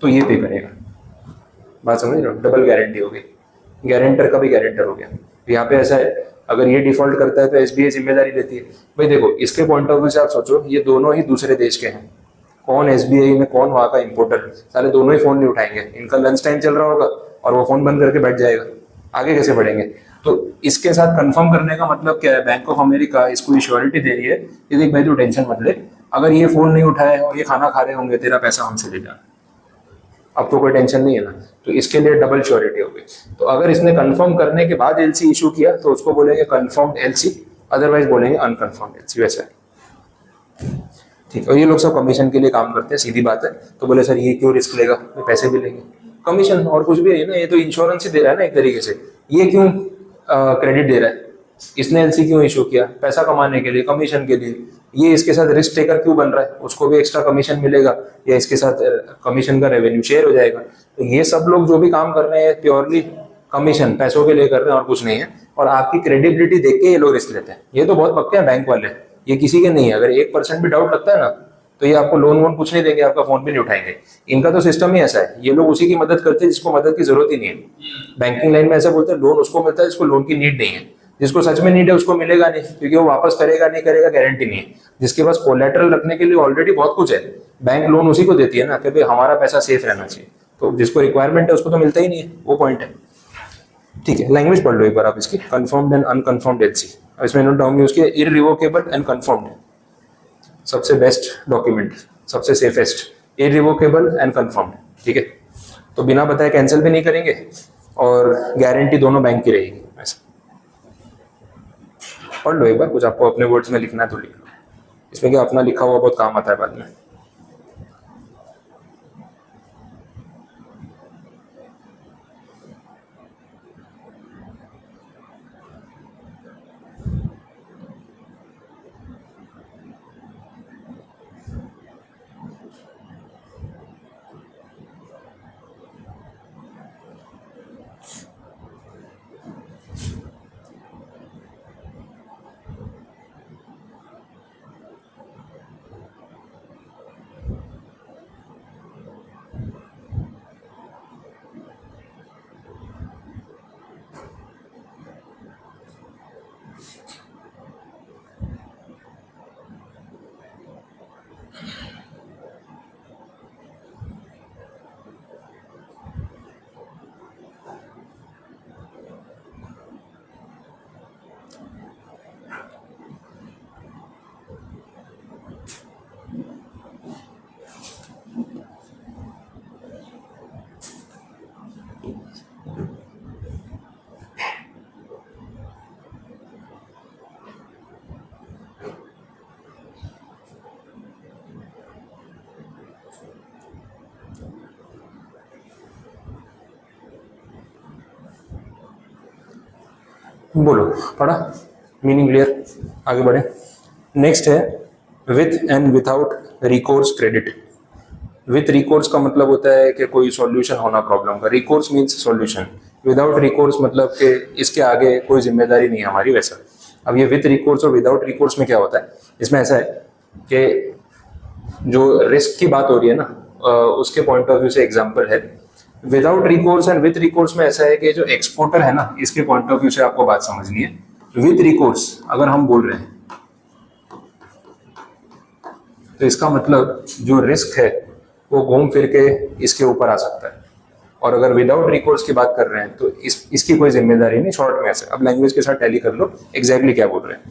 तो ये पे करेगा। बात समझ रहे हो, डबल गारंटी हो गई, गारंटर का भी गारंटर हो गया। यहाँ पे ऐसा है अगर ये डिफॉल्ट करता है तो एसबीआई जिम्मेदारी लेती है। भाई देखो इसके पॉइंट ऑफ व्यू से आप सोचो, ये दोनों ही दूसरे देश के हैं, कौन एसबीआई में कौन वहां का इंपोर्टर, सारे दोनों ही फोन नहीं उठाएंगे, इनका लंच टाइम चल रहा होगा और वो फोन बंद करके बैठ जाएगा, आगे कैसे बढ़ेंगे। तो इसके साथ कंफर्म करने का मतलब क्या है, बैंक ऑफ अमेरिका इसको श्योरिटी दे रही है कि देख भाई तू टेंशन मत ले, अगर ये फोन नहीं उठाए और ये खाना खा रहे होंगे तेरा पैसा हमसे ले जाना, अब तो कोई टेंशन नहीं है ना। तो इसके लिए डबल श्योरिटी हो गई। तो अगर इसने कंफर्म करने के बाद एलसी इशू किया तो उसको बोलेंगे कंफर्म्ड एलसी, अदरवाइज बोलेंगे अनकंफर्म्ड एलसी, वैसा है। ठीक है, और ये लोग सब कमीशन के लिए काम करते हैं, सीधी बात है। तो बोले सर ये क्यों रिस्क लेगा, ये पैसे भी लेंगे, कमीशन और कुछ भी है ना, ये तो इंश्योरेंस ही दे रहा है ना एक तरीके से, ये क्यों क्रेडिट दे रहा है, इसने एलसी क्यों इशू किया, पैसा कमाने के लिए, कमीशन के लिए, ये इसके साथ रिस्क टेकर क्यों बन रहा है, उसको भी एक्स्ट्रा कमीशन मिलेगा या इसके साथ कमीशन का रेवेन्यू शेयर हो जाएगा। तो ये सब लोग जो भी काम कर रहे हैं प्योरली कमीशन पैसों के लिए कर रहे हैं और कुछ नहीं है, और आपकी क्रेडिबिलिटी देख के ये लोग रिस्क लेते हैं। ये तो बहुत पक्के हैं बैंक वाले, ये किसी के नहीं है, अगर 1% भी डाउट लगता है ना तो ये आपको लोन वोन कुछ नहीं देंगे, आपका फोन भी नहीं उठाएंगे। इनका तो सिस्टम ही ऐसा है, ये लोग उसी की मदद करते हैं जिसको मदद की जरूरत ही नहीं है। बैंकिंग लाइन में ऐसा बोलते हैं लोन उसको मिलता है जिसको लोन की नीड नहीं है, जिसको सच में नीड है उसको मिलेगा नहीं, क्योंकि वो वापस करेगा नहीं करेगा गारंटी नहीं है। जिसके पास कोलेटरल रखने के लिए ऑलरेडी बहुत कुछ है, बैंक लोन उसी को देती है ना कि भाई हमारा पैसा सेफ रहना चाहिए, तो जिसको रिक्वायरमेंट है उसको तो मिलता ही नहीं है, वो पॉइंट है। ठीक है, लैंग्वेज पढ़ लो एक बार आप इसकी, कंफर्म्ड एंड अनकंफर्म्ड एलसी, इसमें नोट डाउन उसके इररिवोकेबल एंड कंफर्म्ड, सबसे बेस्ट डॉक्यूमेंट, सबसे सेफेस्ट, इररिवोकेबल एंड कंफर्म्ड। ठीक है, तो बिना बताए कैंसिल भी नहीं करेंगे और गारंटी दोनों बैंक की रहेगी। ऐसा पढ़ लो एक बार, कुछ आपको अपने वर्ड्स में लिखना है तो लिख लो, इसमें क्या अपना लिखा हुआ बहुत काम आता है बाद में। बोलो, पढ़ा, मीनिंग क्लियर, आगे बढ़े। नेक्स्ट है with and without recourse credit. With recourse का मतलब होता है कि कोई सॉल्यूशन होना प्रॉब्लम का, recourse means solution, without recourse मतलब कि इसके आगे कोई जिम्मेदारी नहीं है हमारी, वैसा। अब ये विथ रिकोर्स और विदाउट रिकोर्स में क्या होता है, इसमें ऐसा है कि जो रिस्क की बात हो रही है ना, उसके पॉइंट ऑफ व्यू से एग्जांपल है। Without recourse and with recourse में ऐसा है कि जो एक्सपोर्टर है ना, इसके पॉइंट ऑफ व्यू से आपको बात समझनी है। विथ रिकोर्स अगर हम बोल रहे हैं तो इसका मतलब जो रिस्क है वो घूम फिर के इसके ऊपर आ सकता है, और अगर विदाउट रिकोर्स की बात कर रहे हैं तो इसकी कोई जिम्मेदारी नहीं, शॉर्ट में ऐसे। अब लैंग्वेज के साथ टैली कर लो एग्जैक्टली क्या बोल रहे हैं।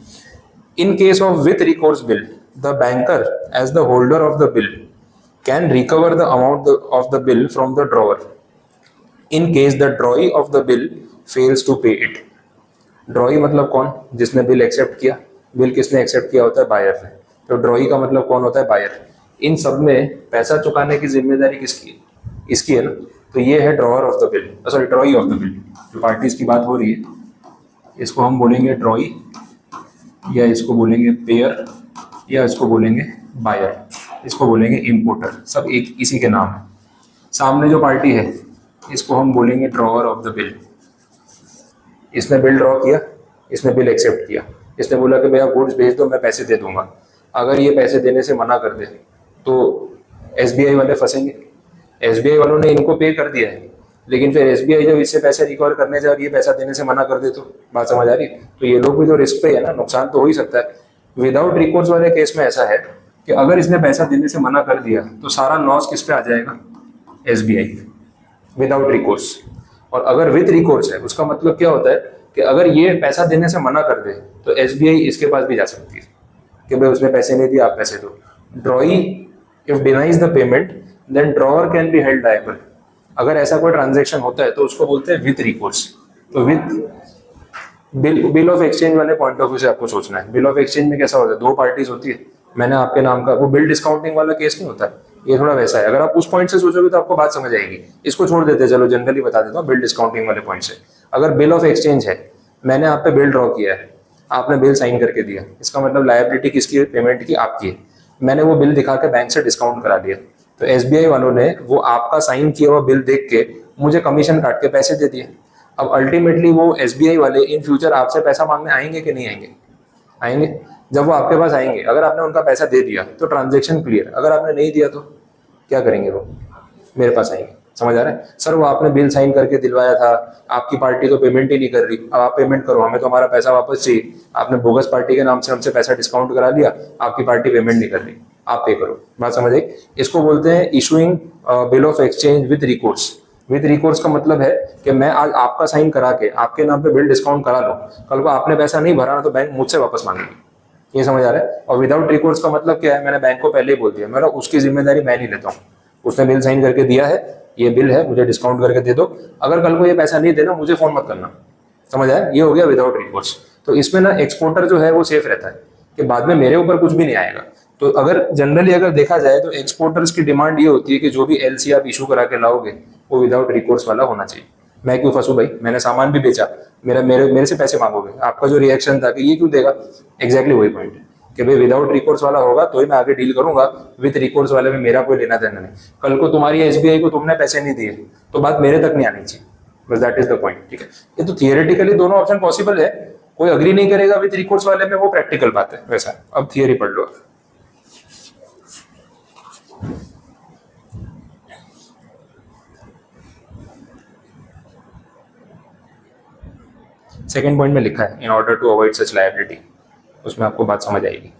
In case of with recourse bill, the banker as the holder of the bill can recover the amount of the bill from the drawer in case the drawee of the bill fails to pay it. Drawee मतलब कौन, जिसने bill accept किया। Bill किसने accept किया होता है, buyer ने। तो ड्रॉई का मतलब कौन होता है, बायर। इन सब में पैसा चुकाने की जिम्मेदारी किसकी है, इसकी है ना। तो ये है drawer of the bill, sorry ड्रॉई of the bill. जो पार्टीज की बात हो रही है इसको हम बोलेंगे ड्रॉई या इसको बोलेंगे पेयर, या इसको बोलेंगे बायर, इसको बोलेंगे इंपोर्टर, सब एक इसी के नाम है। सामने जो पार्टी है इसको हम बोलेंगे ड्रॉअर ऑफ द बिल। इसने बिल ड्रॉ किया, इसने बिल एक्सेप्ट किया, इसने बोला कि भैया गुड्स भेज दो, मैं पैसे दे दूंगा। अगर ये पैसे देने से मना कर दे तो एसबीआई वाले फंसेंगे। एसबीआई वालों ने इनको पे कर दिया है, लेकिन फिर एसबीआई जब इससे पैसे रिकवर करने जाए और ये पैसा देने से मना कर दे तो बात समझ आ रही? तो ये लोग भी तो रिस्क पे है ना, नुकसान तो हो ही सकता है। विदाउट रिकोर्स वाले केस में ऐसा है कि अगर इसने पैसा देने से मना कर दिया तो सारा लॉस किस पे आ जाएगा? SBI, without recourse. और अगर विद रिकोर्स है उसका मतलब क्या होता है कि अगर ये पैसा देने से मना कर दे तो एसबीआई इसके पास भी जा सकती है कि भाई उसने पैसे नहीं दिए, आप पैसे दो। Drawee if denies the payment then drawer can be held liable. अगर ऐसा कोई ट्रांजैक्शन होता है तो उसको बोलते हैं विद रिकोर्स। तो विद बिल ऑफ एक्सचेंज वाले पॉइंट ऑफ व्यू से आपको सोचना है। बिल ऑफ एक्सचेंज में कैसा होता है, दो पार्टीज होती है, मैंने आपके नाम का, वो बिल डिस्काउंटिंग वाला केस नहीं होता, ये थोड़ा वैसा है। अगर आप उस पॉइंट से सोचोगे तो आपको बात समझ आएगी। इसको छोड़ देते हैं, चलो जनरली बता देता हूँ बिल डिस्काउंटिंग वाले पॉइंट से। अगर बिल ऑफ एक्सचेंज है, मैंने आप पे बिल ड्रॉ किया है, आपने बिल साइन करके दिया, इसका मतलब लायबिलिटी किसकी है? पेमेंट की, आपकी है। मैंने वो बिल दिखा के बैंक से डिस्काउंट करा दिया, तो एसबीआई वालों ने वो आपका साइन किया हुआ बिल देख के मुझे कमीशन काट के पैसे दे दिए। अब अल्टीमेटली वो एसबीआई वाले इन फ्यूचर आपसे पैसा मांगने आएंगे कि नहीं आएंगे? आएंगे। जब वो आपके पास आएंगे, अगर आपने उनका पैसा दे दिया तो ट्रांजेक्शन क्लियर, अगर आपने नहीं दिया तो क्या करेंगे? वो मेरे पास आएंगे। समझ आ रहा है? सर वो आपने बिल साइन करके दिलवाया था, आपकी पार्टी तो पेमेंट ही नहीं कर रही, अब आप पेमेंट करो, हमें तो हमारा पैसा वापस चाहिए। आपने बोगस पार्टी के नाम से हमसे पैसा डिस्काउंट करा लिया, आपकी पार्टी पेमेंट नहीं कर रही, आप पे करो। बात समझ आई? इसको बोलते हैं issuing bill of exchange with recourse. With recourse का मतलब है कि मैं आज आपका साइन करा के आपके नाम पे बिल डिस्काउंट करा लो, कल को आपने पैसा नहीं भरा ना तो बैंक मुझसे वापस मांगेगी। ये समझ आ रहा है? और विदाउट रिकोर्स का मतलब क्या है? मैंने बैंक को पहले ही बोल दिया, मेरा उसकी जिम्मेदारी मैं नहीं लेता हूँ। उसने बिल साइन करके दिया है, ये बिल है, मुझे डिस्काउंट करके दे दो, अगर कल को ये पैसा नहीं देना मुझे फोन मत करना। समझ आया? ये हो गया विदाउट रिकोर्स। तो इसमें ना एक्सपोर्टर जो है वो सेफ रहता है कि बाद में मेरे ऊपर कुछ भी नहीं आएगा। तो अगर जनरली अगर देखा जाए तो एक्सपोर्टर्स की डिमांड ये होती है कि जो भी एलसी आप इशू करा के लाओगे वो विदाउट रिकोर्स वाला होना चाहिए। मैं क्यों फंसू भाई, मैंने सामान भी बेचा, मेरे से पैसे मांगोगे? आपका जो रिएक्शन था कि ये क्यों देगा, एग्जैक्टली वही पॉइंट है कि भाई विदाउट रिकोर्स वाला होगा तो ही मैं आगे डील करूंगा, विद रिकोर्स वाले में मेरा कोई लेना देना नहीं। कल को तुम्हारी एसबीआई को तुमने पैसे नहीं दिए तो बात मेरे तक नहीं आनी चाहिए, बस दैट इज द पॉइंट। ठीक है, ये तो थियोरेटिकली दोनों ऑप्शन पॉसिबल है, कोई अग्री नहीं करेगा विद रिकोर्स वाले में, वो प्रैक्टिकल बात है वैसा। अब थियोरी पढ़ लो। सेकेंड पॉइंट में लिखा है in order to avoid such liability, उसमें आपको बात समझ आएगी।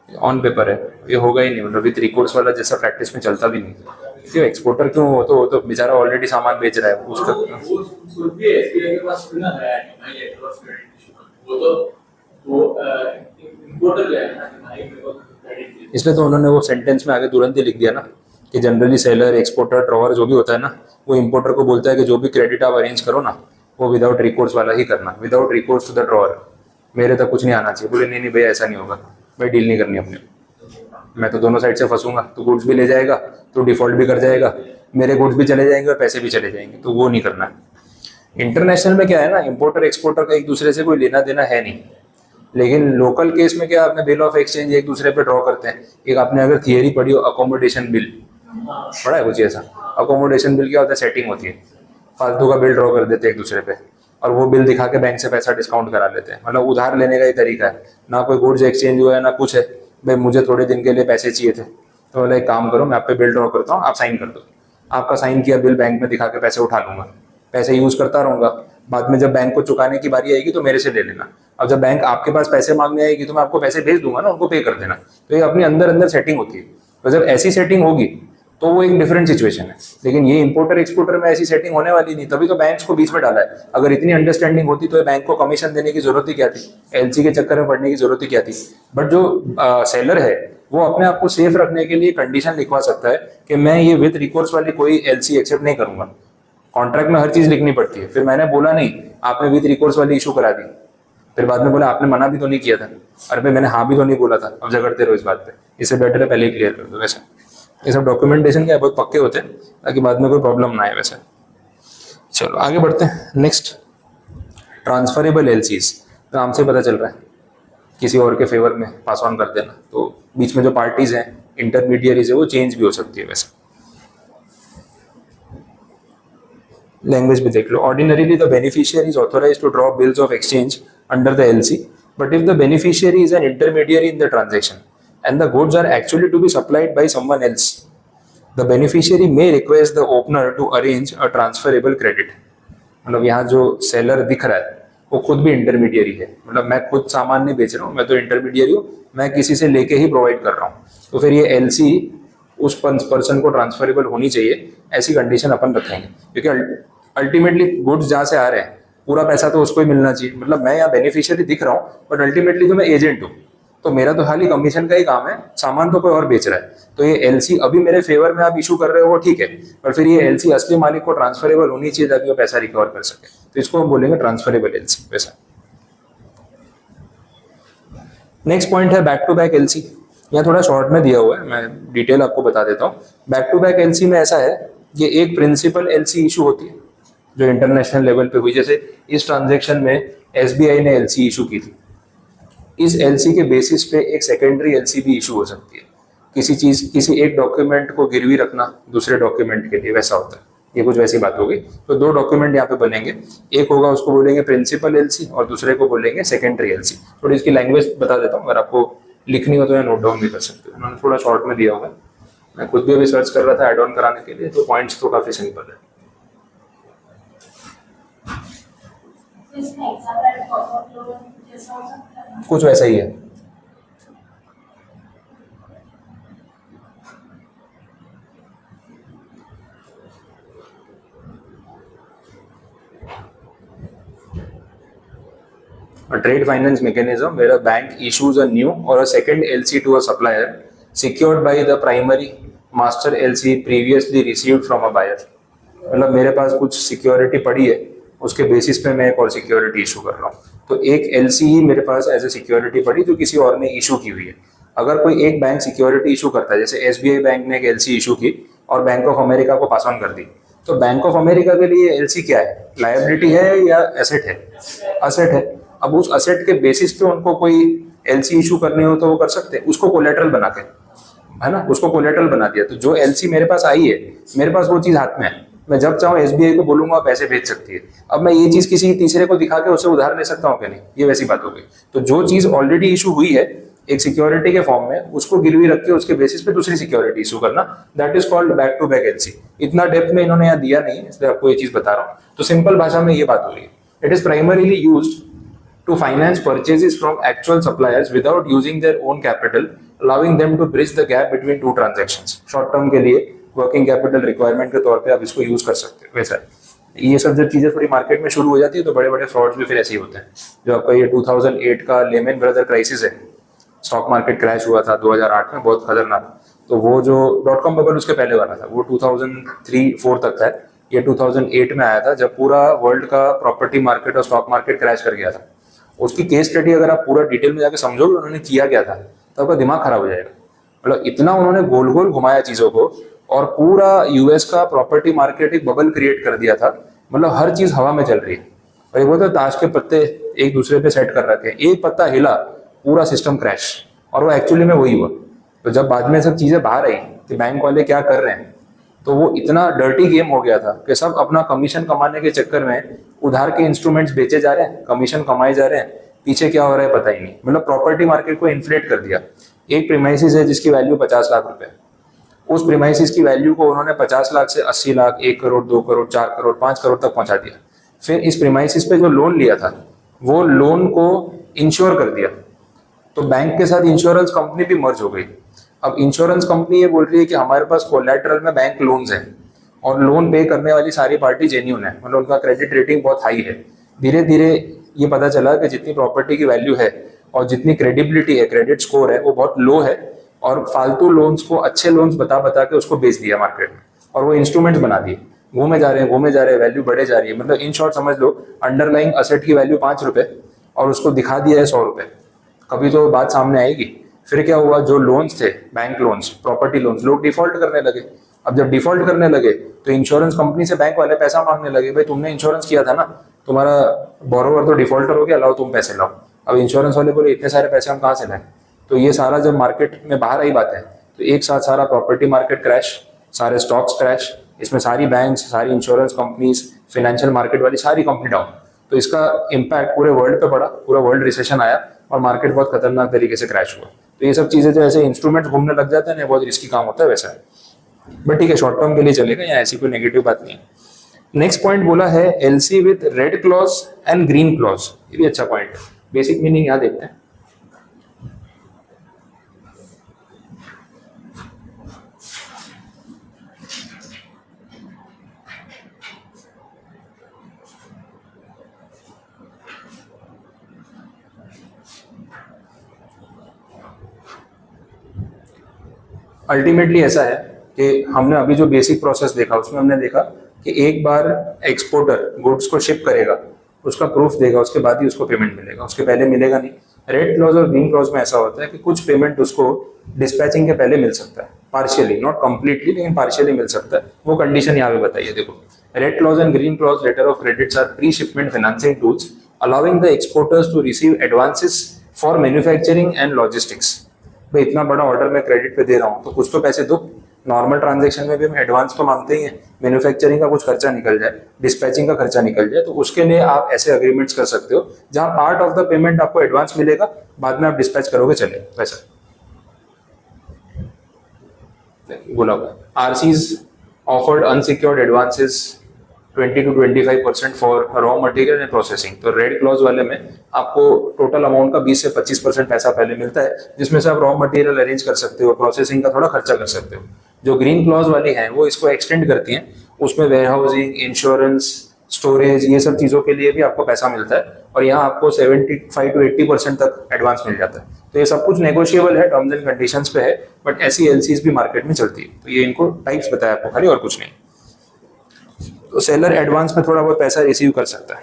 ऑन पेपर है, ये होगा ही नहीं, मतलब विद रिकोर्स वाला जैसा प्रैक्टिस में चलता भी नहीं। क्यों एक्सपोर्टर क्यों हो, तो बेचारा ऑलरेडी सामान बेच रहा है उसका। इसलिए तो उन्होंने वो सेंटेंस में आगे तुरंत ही लिख दिया ना कि जनरली सेलर, एक्सपोर्टर, ड्रॉवर जो भी होता है ना, वो इंपोर्टर को बोलता है कि जो भी क्रेडिट आप अरेंज करो ना वो विदाउट रिकोर्स वाला ही करना, without recourse to the drawer, मेरे तक कुछ नहीं आना चाहिए। बोले नहीं भैया ऐसा नहीं होगा, मैं डील नहीं करनी अपने, मैं तो दोनों साइड से फंसूंगा, तो गुड्स भी ले जाएगा तो डिफॉल्ट भी कर जाएगा, मेरे गुड्स भी चले जाएंगे और पैसे भी चले जाएंगे, तो वो नहीं करना है। इंटरनेशनल में क्या है ना, इंपोर्टर एक्सपोर्टर का एक दूसरे से कोई लेना देना है नहीं, लेकिन लोकल केस में क्या आपने बिल ऑफ एक्सचेंज एक दूसरे पे ड्रॉ करते हैं। एक आपने अगर थियरी पढ़ी हो अकोमोडेशन बिल, पढ़ा है कुछ ऐसा? अकोमोडेशन बिल क्या होता है, सेटिंग होती है, फालतू का बिल ड्रॉ कर देते हैं एक दूसरे पे और वो बिल दिखा के बैंक से पैसा डिस्काउंट करा लेते हैं। मतलब उधार लेने का ही तरीका है, ना कोई गुड्स एक्सचेंज हुआ है ना कुछ है, भाई मुझे थोड़े दिन के लिए पैसे चाहिए थे तो बोला एक काम करो मैं आप पे बिल ड्रॉ करता हूँ, आप साइन कर दो। आपका साइन किया बिल बैंक में दिखा के पैसे उठा लूंगा, पैसे यूज करता रहूंगा, बाद में जब बैंक को चुकाने की बारी आएगी तो मेरे से ले लेना। अब जब बैंक आपके पास पैसे मांगने आएगी तो मैं आपको पैसे भेज दूंगा ना, उनको पे कर देना। तो ये अपनी अंदर अंदर सेटिंग होती है। तो जब ऐसी सेटिंग होगी तो वो एक डिफरेंट सिचुएशन है। लेकिन ये इंपोर्टर एक्सपोर्टर में ऐसी सेटिंग होने वाली नहीं, तभी तो बैंक्स को बीच में डाला है। अगर इतनी अंडरस्टैंडिंग होती तो बैंक को कमीशन देने की जरूरत ही क्या थी, एलसी के चक्कर में पड़ने की जरूरत ही क्या थी। बट जो सेलर है वो अपने आप को सेफ रखने के लिए कंडीशन लिखवा सकता है कि मैं ये विद रिकोर्स वाली कोई एलसी एक्सेप्ट नहीं करूंगा। कॉन्ट्रैक्ट में हर चीज लिखनी पड़ती है। फिर मैंने बोला नहीं, आपने विद रिकोर्स वाली इशू करा दी, फिर बाद में बोला आपने मना भी तो नहीं किया था, अरे भाई मैंने हाँ भी तो नहीं बोला था, अब झगड़ते रहो इस बात पे। इससे बेटर है पहले ही क्लियर कर दो। वैसे ये सब डॉक्यूमेंटेशन क्या है, बहुत पक्के होते हैं ताकि बाद में कोई प्रॉब्लम ना आए। वैसे चलो आगे बढ़ते हैं। Next, transferable LCs. नाम से पता चल रहा है किसी और के फेवर में पास ऑन कर देना, तो बीच में जो पार्टीज हैं, इंटरमीडियरीज है, वो चेंज भी हो सकती है। वैसे लैंग्वेज भी देख लो। Ordinarily the beneficiary is authorised to draw bills of exchange under the LC, but if the beneficiary is an intermediary in the transaction and the goods are actually to be supplied by someone else, the beneficiary may request the opener to arrange a transferable credit। मतलब यहाँ जो seller दिख रहा है वो खुद भी intermediary है। मतलब मैं खुद सामान नहीं बेच रहा हूँ, मैं तो इंटरमीडियरी हूँ, मैं किसी से लेके ही प्रोवाइड कर रहा हूँ। तो फिर ये एलसी उस पर्सन को ट्रांसफरेबल होनी चाहिए, ऐसी कंडीशन अपन रखेंगे। क्योंकि अल्टीमेटली गुड्स जहाँ से आ रहे हैं पूरा पैसा तो उसको ही मिलना चाहिए। मतलब मैं यहाँ बेनिफिशियरी दिख रहा हूँ बट अल्टीमेटली तो मैं एजेंट हूँ, तो मेरा तो खाली कमीशन का ही काम है, सामान तो कोई और बेच रहा है। तो ये एलसी अभी मेरे फेवर में आप इशू कर रहे हो वो ठीक है, पर फिर ये एलसी असली मालिक को ट्रांसफरेबल होनी चाहिए ताकि वो पैसा रिकवर कर सके। तो इसको हम बोलेंगे ट्रांसफरेबल एलसी। वैसा नेक्स्ट पॉइंट है बैक टू बैक एलसी। यहाँ थोड़ा शॉर्ट में दिया हुआ है, मैं डिटेल आपको बता देता हूँ। बैक टू बैक एलसी में ऐसा है, ये एक प्रिंसिपल एलसी इशू होती है जो इंटरनेशनल लेवल पे हुई। जैसे इस ट्रांजेक्शन में एसबीआई ने एलसी इशू की थी, इस एलसी के बेसिस पे एक सेकेंडरी एलसी भी इशू हो सकती है। किसी एक डॉक्यूमेंट को गिरवी रखना दूसरे डॉक्यूमेंट के लिए, वैसा होता है। ये कुछ वैसी बात होगी। तो दो डॉक्यूमेंट यहाँ पे बनेंगे, एक होगा उसको बोलेंगे प्रिंसिपल एलसी और दूसरे को बोलेंगे सेकेंडरी एलसी। थोड़ी इसकी लैंग्वेज बता देता हूँ, अगर आपको लिखनी हो तो या नोट डाउन भी कर सकते हो। उन्होंने थोड़ा शॉर्ट में दिया हुआ है, मैं खुद भी अभी सर्च कर रहा था एड ऑन कराने के लिए, तो पॉइंट्स तो काफी सिंपल है। कुछ वैसा ही है। A trade finance mechanism where a bank issues a new or a second LC to a supplier secured by the primary master LC previously received from a buyer। मतलब मेरे पास कुछ सिक्योरिटी पड़ी है, उसके बेसिस पे मैं एक और सिक्योरिटी इशू कर रहा हूँ। तो एक एलसी ही मेरे पास एज ए सिक्योरिटी पड़ी जो किसी और ने इशू की हुई है। अगर कोई एक बैंक सिक्योरिटी इशू करता है, जैसे एसबीआई बैंक ने एक एलसी इशू की और बैंक ऑफ अमेरिका को पास ऑन कर दी, तो बैंक ऑफ अमेरिका के लिए एलसी क्या है, लायबिलिटी है या एसेट है? असेट है। अब उस असेट के बेसिस पे उनको कोई एलसी इशू करनी हो तो वो कर सकते हैं, उसको कोलेटरल बना के, है ना, उसको कोलेटरल बना दिया। तो जो एलसी मेरे पास आई है, मेरे पास वो चीज हाथ में है, मैं जब चाहूँ एसबीआई को बोलूंगा पैसे भेज सकती है। अब मैं ये चीज किसी तीसरे को दिखा के उससे उधार ले सकता हूँ क्या? नहीं, ये वैसी बात हो गई। तो जो चीज ऑलरेडी इशू हुई है एक सिक्योरिटी के फॉर्म में, उसको गिरवी रख के उसके बेसिस पे दूसरी सिक्योरिटी इशू करना, that is called back to back LC. इतना डेप्थ में इन्होंने यहाँ दिया नहीं, इसलिए आपको ये चीज बता रहा हूँ। तो सिंपल भाषा में ये बात हो रही है, it is primarily used to finance purchases from actual suppliers without using their own capital, allowing them to bridge the gap between two transactions। Short term के लिए वर्किंग कैपिटल रिक्वायरमेंट के तौर पे आप इसको यूज कर सकते हो। वैसा ये सब जब चीजें थोड़ी मार्केट में शुरू हो जाती है तो बड़े बड़े फ्रॉड्स भी फिर ऐसे ही होते हैं। जो आपका ये 2008 का लेमन ब्रदर क्राइसिस है, स्टॉक मार्केट क्रैश हुआ था 2008 में, बहुत खतरनाक। तो वो जो .com बबल उसके पहले वाला था, वो 2003-04 तक था। ये 2008 में आया था जब पूरा वर्ल्ड का प्रॉपर्टी मार्केट और स्टॉक मार्केट क्रैश कर गया था। उसकी केस स्टडी अगर आप पूरा डिटेल में जाकर समझोगे उन्होंने किया क्या था, तो आपका दिमाग खराब हो जाएगा। मतलब इतना उन्होंने गोल गोल घुमाया चीजों को और पूरा यूएस का प्रॉपर्टी मार्केट एक बबल क्रिएट कर दिया था। मतलब हर चीज हवा में चल रही है और वो तो ताश के पत्ते एक दूसरे पे सेट कर रखे हैं, एक पत्ता हिला पूरा सिस्टम क्रैश, और वो एक्चुअली में वही हुआ। तो जब बाद में सब चीजें बाहर आई कि बैंक वाले क्या कर रहे हैं, तो वो इतना डर्टी गेम हो गया था कि सब अपना कमीशन कमाने के चक्कर में उधार के इंस्ट्रूमेंट्स बेचे जा रहे हैं, कमीशन कमाए जा रहे हैं, पीछे क्या हो रहा है पता ही नहीं। मतलब प्रॉपर्टी मार्केट को इन्फ्लेट कर दिया। एक प्रीमाइसिस है जिसकी वैल्यू 50 लाख रुपए, उस प्रीमाइसिस की वैल्यू को उन्होंने 50 लाख से 80 लाख, 1 करोड़, 2 करोड़, 4 करोड़, 5 करोड़ तक पहुंचा दिया। फिर इस प्रीमाइसिस पे जो लोन लिया था वो लोन को इंश्योर कर दिया, तो बैंक के साथ इंश्योरेंस कंपनी भी मर्ज हो गई। अब इंश्योरेंस कंपनी ये बोल रही है कि हमारे पास कोलैटरल में बैंक लोन्स हैं और लोन पे करने वाली सारी पार्टी जेन्यून है, मतलब उनका क्रेडिट रेटिंग बहुत हाई है। धीरे धीरे ये पता चला कि जितनी प्रॉपर्टी की वैल्यू है और जितनी क्रेडिबिलिटी है, क्रेडिट स्कोर है, वो बहुत लो है, और फालतू लोन्स को अच्छे लोन्स बता बता के उसको बेच दिया मार्केट में, और वो इंस्ट्रूमेंट्स बना दिए, घूमे जा रहे हैं घूमे जा रहे हैं, वैल्यू बढ़े जा रही है। मतलब इन शॉर्ट समझ लो, अंडरलाइंग असेट की वैल्यू 5 रुपए और उसको दिखा दिया है 100 रुपए। कभी तो बात सामने आएगी। फिर क्या हुआ, जो लोन्स थे, बैंक लोन्स, प्रॉपर्टी लोन्स, लोग डिफॉल्ट करने लगे। अब जब डिफॉल्ट करने लगे तो इंश्योरेंस कंपनी से बैंक वाले पैसा मांगने लगे, भाई तुमने इंश्योरेंस किया था ना, तुम्हारा बोरोवर तो डिफॉल्टर हो गया, लाओ तुम पैसे लाओ। अब इंश्योरेंस वाले बोले इतने सारे पैसे हम कहाँ से लाएं। तो ये सारा जब मार्केट में बाहर आई बात है, तो एक साथ सारा प्रॉपर्टी मार्केट क्रैश, सारे स्टॉक्स क्रैश, इसमें सारी बैंक्स, सारी इंश्योरेंस कंपनीज, फाइनेंशियल मार्केट वाली सारी कंपनी डाउन। तो इसका इम्पैक्ट पूरे वर्ल्ड पे पड़ा, पूरा वर्ल्ड रिसेशन आया और मार्केट बहुत खतरनाक तरीके से क्रैश हुआ। तो ये सब चीजें जो ऐसे इंस्ट्रूमेंट्स घूमने लग जाते हैं ना, बहुत रिस्की काम होता है वैसा है, बट ठीक है, शॉर्ट टर्म के लिए चलेगा, यहाँ ऐसी कोई नेगेटिव बात नहीं है। नेक्स्ट पॉइंट बोला है LC with red clause and green clause, ये भी अच्छा पॉइंट है। बेसिक मीनिंग यहाँ देखते हैं। अल्टीमेटली ऐसा है कि हमने अभी जो बेसिक प्रोसेस देखा उसमें हमने देखा कि एक बार एक्सपोर्टर गुड्स को शिप करेगा, उसका प्रूफ देगा, उसके बाद ही उसको पेमेंट मिलेगा, उसके पहले मिलेगा नहीं। रेड क्लॉज और ग्रीन क्लॉज में ऐसा होता है कि कुछ पेमेंट उसको डिस्पैचिंग के पहले मिल सकता है, पार्शियली, नॉट कंप्लीटली, लेकिन पार्शियली मिल सकता है। वो कंडीशन यहाँ पे बताइए, देखो, red clause and green clause letter of credits are pre shipment financing tools allowing the exporters to receive advances for manufacturing and logistics. भाई इतना बड़ा ऑर्डर मैं क्रेडिट पे दे रहा हूँ तो कुछ तो पैसे दो। नॉर्मल ट्रांजैक्शन में भी हम एडवांस तो मांगते ही हैं, मैन्युफैक्चरिंग का कुछ खर्चा निकल जाए, डिस्पैचिंग का खर्चा निकल जाए, तो उसके लिए आप ऐसे अग्रीमेंट्स कर सकते हो जहां पार्ट ऑफ द पेमेंट आपको एडवांस मिलेगा, बाद में आप डिस्पैच करोगे चले वैसा बोला हुआ है। RCs offered unsecured advances 20 to 25% for raw material and processing. तो रेड क्लॉज वाले में आपको टोटल अमाउंट का 20 से 25% पैसा पहले मिलता है, जिसमें से आप रॉ मटेरियल अरेंज कर सकते हो, प्रोसेसिंग का थोड़ा खर्चा कर सकते हो। जो ग्रीन क्लॉज वाली हैं वो इसको एक्सटेंड करती हैं, उसमें वेयर हाउसिंग, इंश्योरेंस, स्टोरेज, ये सब चीज़ों के लिए भी आपको पैसा मिलता है, और यहाँ आपको 75 to 80% तक एडवांस मिल जाता है। तो ये सब कुछ नेगोशिएबल है, टर्म्स एंड कंडीशंस पे है, बट ऐसी एलसीज भी मार्केट में चलती है। तो ये इनको टाइप्स बताया आपको खाली, और कुछ नहीं। तो सेलर एडवांस में थोड़ा बहुत पैसा रिसीव कर सकता है,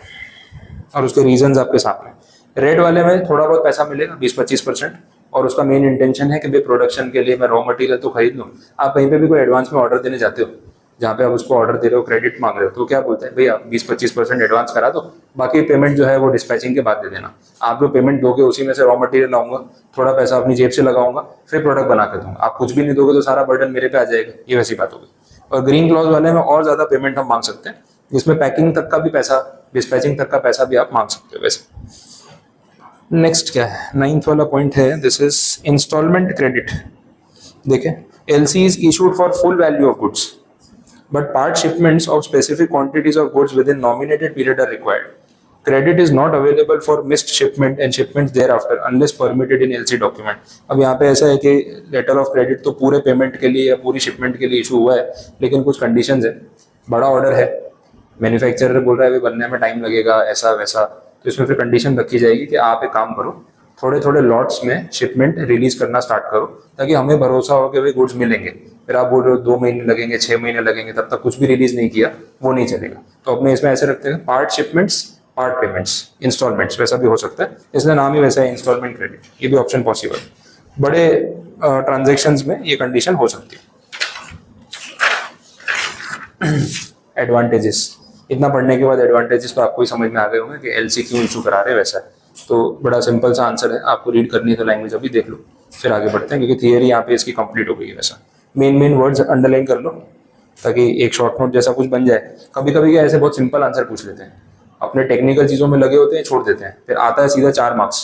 और उसके रीजंस आपके सामने। रेड वाले में थोड़ा बहुत पैसा मिलेगा 20-25%, और उसका मेन इंटेंशन है कि भाई प्रोडक्शन के लिए मैं रॉ मटेरियल तो खरीद लूँ। आप कहीं पे भी कोई एडवांस में ऑर्डर देने जाते हो, जहाँ पे आप उसको ऑर्डर दे रहे हो, क्रेडिट मांग रहे हो, तो क्या बोलते हैं, भैया 20-25% एडवांस करा दो, बाकी पेमेंट जो है वो डिस्पैचिंग के बाद दे देना। आप जो पेमेंट दोगे उसी में से रॉ मटेरियल लाऊंगा, थोड़ा पैसा अपनी जेब से लगाऊंगा, फिर प्रोडक्ट बना के दूंगा। आप कुछ भी नहीं दोगे तो सारा बर्डन मेरे पे आ जाएगा, ये वैसी बात होगी। और ग्रीन क्लॉज वाले में और ज्यादा पेमेंट हम मांग सकते हैं, जिसमें पैकिंग तक का भी पैसा, डिस्पैचिंग तक का पैसा भी आप मांग सकते हो वैसे। नेक्स्ट क्या है, 9th वाला पॉइंट है, दिस इज इंस्टॉलमेंट क्रेडिट। देखें, LC is issued for full value of goods, but part shipments of specific quantities of goods within nominated period are required. Credit is not available for missed shipment and shipments thereafter unless permitted in LC document. अब यहाँ पे ऐसा है कि letter of credit तो पूरे payment के लिए या पूरी शिपमेंट के लिए इशू हुआ है, लेकिन कुछ कंडीशंस है। बड़ा ऑर्डर है, मैन्युफैक्चरर बोल रहा है बनने में टाइम लगेगा, ऐसा वैसा, तो इसमें फिर कंडीशन रखी जाएगी कि आप एक काम करो, थोड़े थोड़े लॉट्स में शिपमेंट रिलीज करना स्टार्ट करो, ताकि हमें भरोसा हो कि भाई गुड्स मिलेंगे। फिर आप बोल रहे हो 2 महीने लगेंगे, 6 महीने लगेंगे, तब तक कुछ भी रिलीज नहीं किया, वो नहीं चलेगा। तो अपने इसमें ऐसे रखते हैं, part shipments, part payments, instalments, वैसा भी हो सकता है, इसलिए नाम ही वैसा है, इंस्टॉलमेंट क्रेडिट। ये भी ऑप्शन पॉसिबल, बड़े ट्रांजेक्शन्स में ये कंडीशन हो सकती है। एडवांटेजेस, इतना पढ़ने के बाद एडवांटेजेस तो आपको ही समझ में आ गए होंगे कि एलसी क्यों इशू करा रहे हैं वैसा है। तो बड़ा सिंपल सा आंसर है, आपको रीड करनी है तो लैंग्वेज अभी देख लो, फिर आगे बढ़ते हैं, क्योंकि थियरी यहाँ पे इसकी कंप्लीट हो गई है। वैसा मेन वर्ड्स अंडरलाइन कर लो ताकि एक शॉर्ट नोट जैसा कुछ बन जाए। कभी कभी क्या ऐसे बहुत सिंपल आंसर पूछ लेते हैं, अपने टेक्निकल चीज़ों में लगे होते हैं, छोड़ देते हैं, फिर आता है सीधा 4 मार्क्स।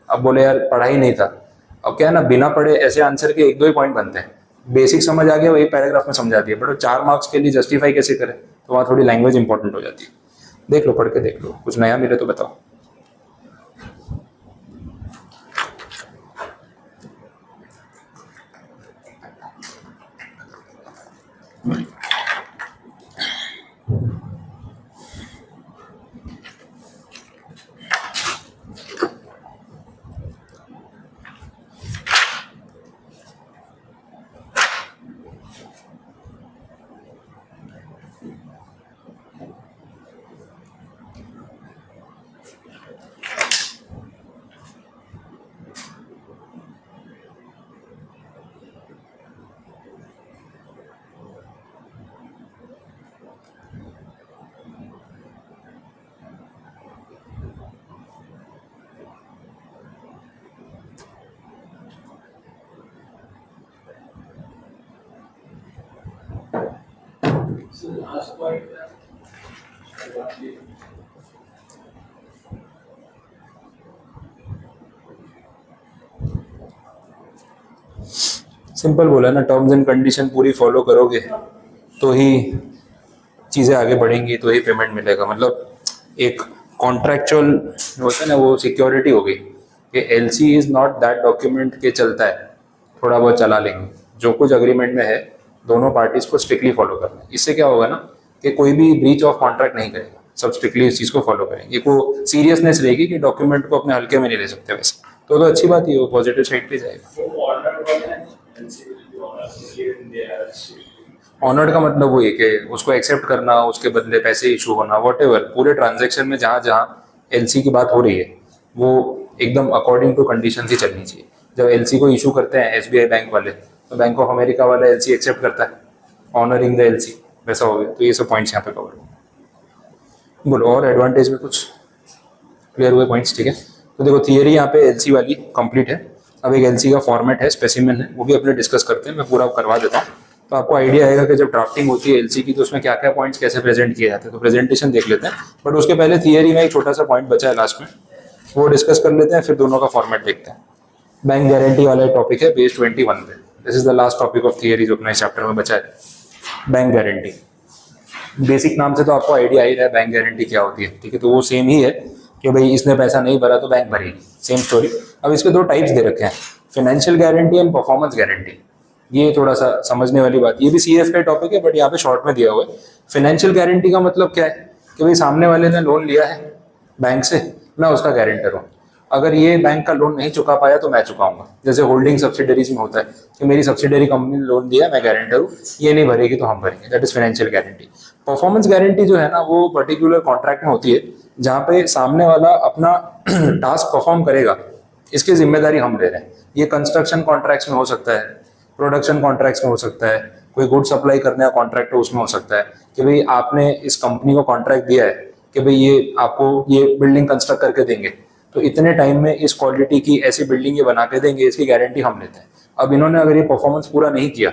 अब बोले यार पढ़ाई नहीं था, अब क्या है ना, बिना पढ़े ऐसे आंसर के 1-2 ही पॉइंट बनते हैं, बेसिक समझ आ गया वही पैराग्राफ में समझा दिया, बट 4 मार्क्स के लिए जस्टिफाई कैसे करें, तो वहाँ थोड़ी लैंग्वेज इंपॉर्टेंट हो जाती है। देख लो, पढ़ के देख लो, कुछ नया मिले तो बताओ। सिंपल बोला ना, टर्म्स एंड कंडीशन पूरी फॉलो करोगे तो ही चीज़ें आगे बढ़ेंगी, तो ही पेमेंट मिलेगा। मतलब एक कॉन्ट्रैक्चुअल होता है ना, वो सिक्योरिटी हो गई कि LC is not that document के चलता है थोड़ा बहुत चला लेंगे। जो कुछ अग्रीमेंट में है दोनों पार्टीज को स्ट्रिक्टली फॉलो करना है। इससे क्या होगा ना कि कोई भी ब्रीच ऑफ कॉन्ट्रैक्ट नहीं करेगा, सब स्ट्रिक्टली इस चीज़ को फॉलो करेंगे। एक वो सीरियसनेस रहेगी कि डॉक्यूमेंट को अपने हल्के में नहीं ले सकते वैसे, तो अच्छी बात ही, वो पॉजिटिव साइड पे जाएगा। ऑनर्ड का मतलब वो है कि उसको एक्सेप्ट करना, उसके बदले पैसे इशू होना, वॉटेवर, पूरे ट्रांजैक्शन में जहाँ जहाँ एलसी की बात हो रही है वो एकदम अकॉर्डिंग टू कंडीशन ही चलनी चाहिए। जब एलसी को इशू करते हैं एसबीआई बैंक वाले, तो बैंक ऑफ अमेरिका वाला एलसी एक्सेप्ट करता है, ऑनरिंग द एलसी, वैसा हो गया। तो ये सब पॉइंट्स यहाँ पे कवर हो। बोलो और एडवांटेज में कुछ क्लियर हुए पॉइंट्स? ठीक है, तो देखो थियरी यहाँ पे एलसी वाली कंप्लीट है। अब एक एलसी का फॉर्मेट है, स्पेसिमेन है, वो भी अपने डिस्कस करते हैं, मैं पूरा करवा देता हूँ तो आपको आइडिया आएगा कि जब ड्राफ्टिंग होती है एलसी की तो उसमें क्या क्या पॉइंट्स कैसे प्रेजेंट किए जाते हैं। तो प्रेजेंटेशन देख लेते हैं, बट उसके पहले थियरी में एक छोटा सा पॉइंट बचा है लास्ट में, वो डिस्कस कर लेते हैं, फिर दोनों का फॉर्मेट देखते हैं। बैंक गारंटी वाला टॉपिक है पेज 21 पे। This is the last topic of theory जो अपने चैप्टर में बचा है, बैंक गारंटी। बेसिक नाम से तो आपको आइडिया ही रहा है बैंक गारंटी क्या होती है, ठीक है। तो वो सेम ही है कि भाई इसने पैसा नहीं भरा तो बैंक भरेगी, सेम स्टोरी। अब इसके दो टाइप्स दे रखे हैं, financial guarantee and performance guarantee. ये थोड़ा सा समझने वाली बात, ये भी सीएफ का टॉपिक है बट यहाँ पे शॉर्ट में दिया हुआ है। फाइनेंशियल गारंटी का मतलब क्या है कि भाई सामने वाले ने लोन लिया है बैंक से, मैं उसका गारंटर हूँ, अगर ये बैंक का लोन नहीं चुका पाया तो मैं चुकाऊंगा। जैसे होल्डिंग सब्सिडरीज में होता है कि मेरी सब्सिडरी कंपनी ने लोन दिया, मैं गारंटर हूँ, ये नहीं भरेगी तो हम भरेंगे, that is financial guarantee. Performance guarantee जो है ना वो पर्टिकुलर कॉन्ट्रैक्ट में होती है जहाँ पे सामने वाला अपना टास्क परफॉर्म करेगा, इसकी जिम्मेदारी हम ले रहे हैं। ये कंस्ट्रक्शन कॉन्ट्रैक्ट्स में हो सकता है, प्रोडक्शन कॉन्ट्रैक्ट्स में हो सकता है, कोई गुड सप्लाई करने का कॉन्ट्रैक्ट है उसमें हो सकता है कि भाई आपने इस कंपनी को कॉन्ट्रैक्ट दिया है कि भाई ये आपको ये बिल्डिंग कंस्ट्रक्ट करके देंगे, तो इतने टाइम में इस क्वालिटी की ऐसी बिल्डिंग ये बना के देंगे, इसकी गारंटी हम लेते हैं। अब इन्होंने अगर ये परफॉर्मेंस पूरा नहीं किया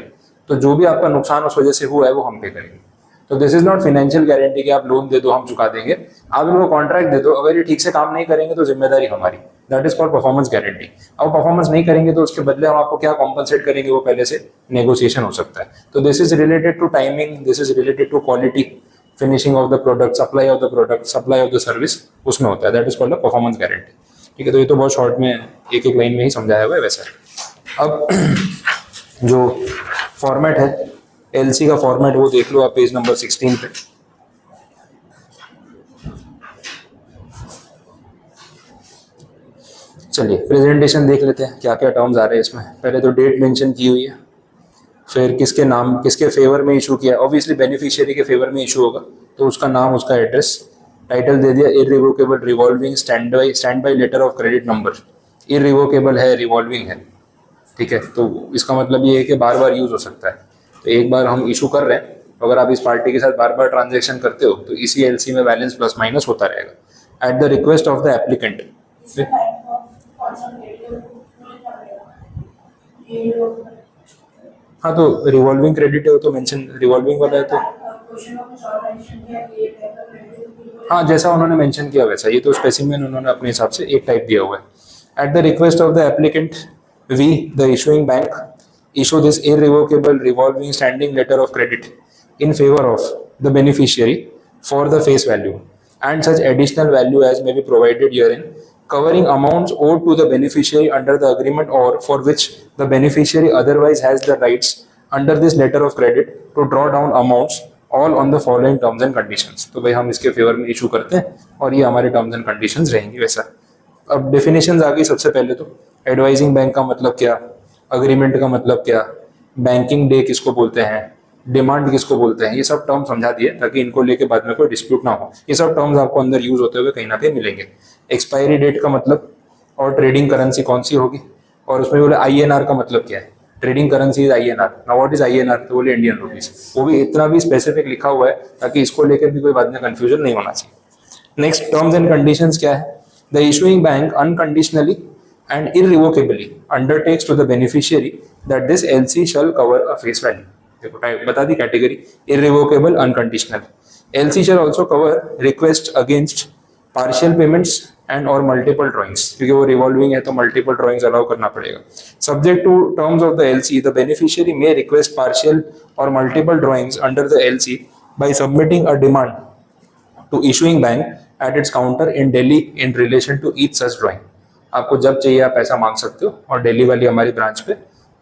तो जो भी आपका नुकसान उस वजह से हुआ है वो हम पे करेंगे। तो this is not financial guarantee कि आप लोन दे दो हम चुका देंगे, आप इनको कॉन्ट्रैक्ट दे दो, अगर ये ठीक से काम नहीं करेंगे तो जिम्मेदारी हमारी, that is called performance guarantee. अब परफॉर्मेंस नहीं करेंगे तो उसके बदले हम आपको क्या कॉम्पनसेट करेंगे वो पहले से नेगोशिएशन हो सकता है। तो this is related to timing, this is related to quality, finishing of the product, supply of the product, supply of the service, उसमें होता है, that is called a performance guarantee. ठीक है, तो ये तो बहुत शॉर्ट में एक एक लाइन में ही समझाया हुआ है वैसा। अब जो फॉर्मेट है एलसी का फॉर्मेट वो देख लो आप पेज नंबर 16 पे। चलिए प्रेजेंटेशन देख लेते हैं क्या क्या टर्म्स आ रहे हैं इसमें। पहले तो डेट मेंशन की हुई है, फिर किसके नाम किसके फेवर में इशू किया, ऑब्वियसली बेनिफिशियरी के फेवर में इशू होगा तो उसका नाम, उसका एड्रेस, टाइटल दे दिया irrevocable revolving standby letter of credit number. Irrevocable है, रिवॉल्विंग है, ठीक है, तो इसका मतलब ये है कि बार बार यूज हो सकता है। तो एक बार हम इशू कर रहे हैं तो अगर आप इस पार्टी के साथ बार बार ट्रांजैक्शन करते हो तो इसी एलसी में बैलेंस प्लस माइनस होता रहेगा eight the request of the applicant. हाँ तो रिवॉल्विंग क्रेडिट है तो मेंशन रिवॉल्विंग वाला है तो हाँ जैसा उन्होंने मेंशन किया वैसा, ये तो स्पेसिमेन उन्होंने अपने हिसाब से एक टाइप दिया हुआ है। At the request of the applicant we the issuing bank issue this irrevocable revolving standing letter of credit in favor of the beneficiary for the face value and such additional value as may be provided herein, covering amounts owed to the beneficiary under the agreement or for which the beneficiary otherwise has the rights under this letter of credit to draw down amounts all on the following terms and conditions. तो भाई हम इसके favour में issue करते हैं और ये हमारे टर्म्स एंड कंडीशंस रहेंगी वैसा। अब डेफिनेशंस आ गई। सबसे पहले तो एडवाइजिंग बैंक का मतलब क्या, अग्रीमेंट का मतलब क्या, बैंकिंग डे किसको बोलते हैं, डिमांड किसको बोलते हैं, ये सब टर्म समझा दिए ताकि इनको लेके बाद में कोई डिस्प्यूट ना हो। ये सब टर्म्स आपको अंदर यूज होते हुए कहीं ना कहीं मिलेंगे। एक्सपायरी डेट का मतलब और ट्रेडिंग करेंसी कौन सी होगी, और उसमें बोले आईएनआर का मतलब क्या है, trading currency is INR. Now what is INR, तो बोले इंडियन रुपीज। वो भी इतना भी स्पेसिफिक लिखा हुआ है ताकि इसको लेकर भी कोई बाद में कंफ्यूजन नहीं होना चाहिए। नेक्स्ट टर्म्स एंड कंडीशंस क्या है, the issuing bank unconditionally and irrevocably undertakes to the beneficiary that this LC shall cover a face value। देखो बता दी category, irrevocable, unconditional। LC shall also cover request against partial payments and or multiple drawings, क्योंकि वो revolving है तो multiple drawings allow करना पड़ेगा। Subject to terms of the LC, the beneficiary may request partial or multiple drawings under the LC by submitting a demand to issuing bank at its counter in Delhi in relation to each such drawing। आपको जब चाहिए आप पैसा मांग सकते हो और दिल्ली वाली हमारी ब्रांच पे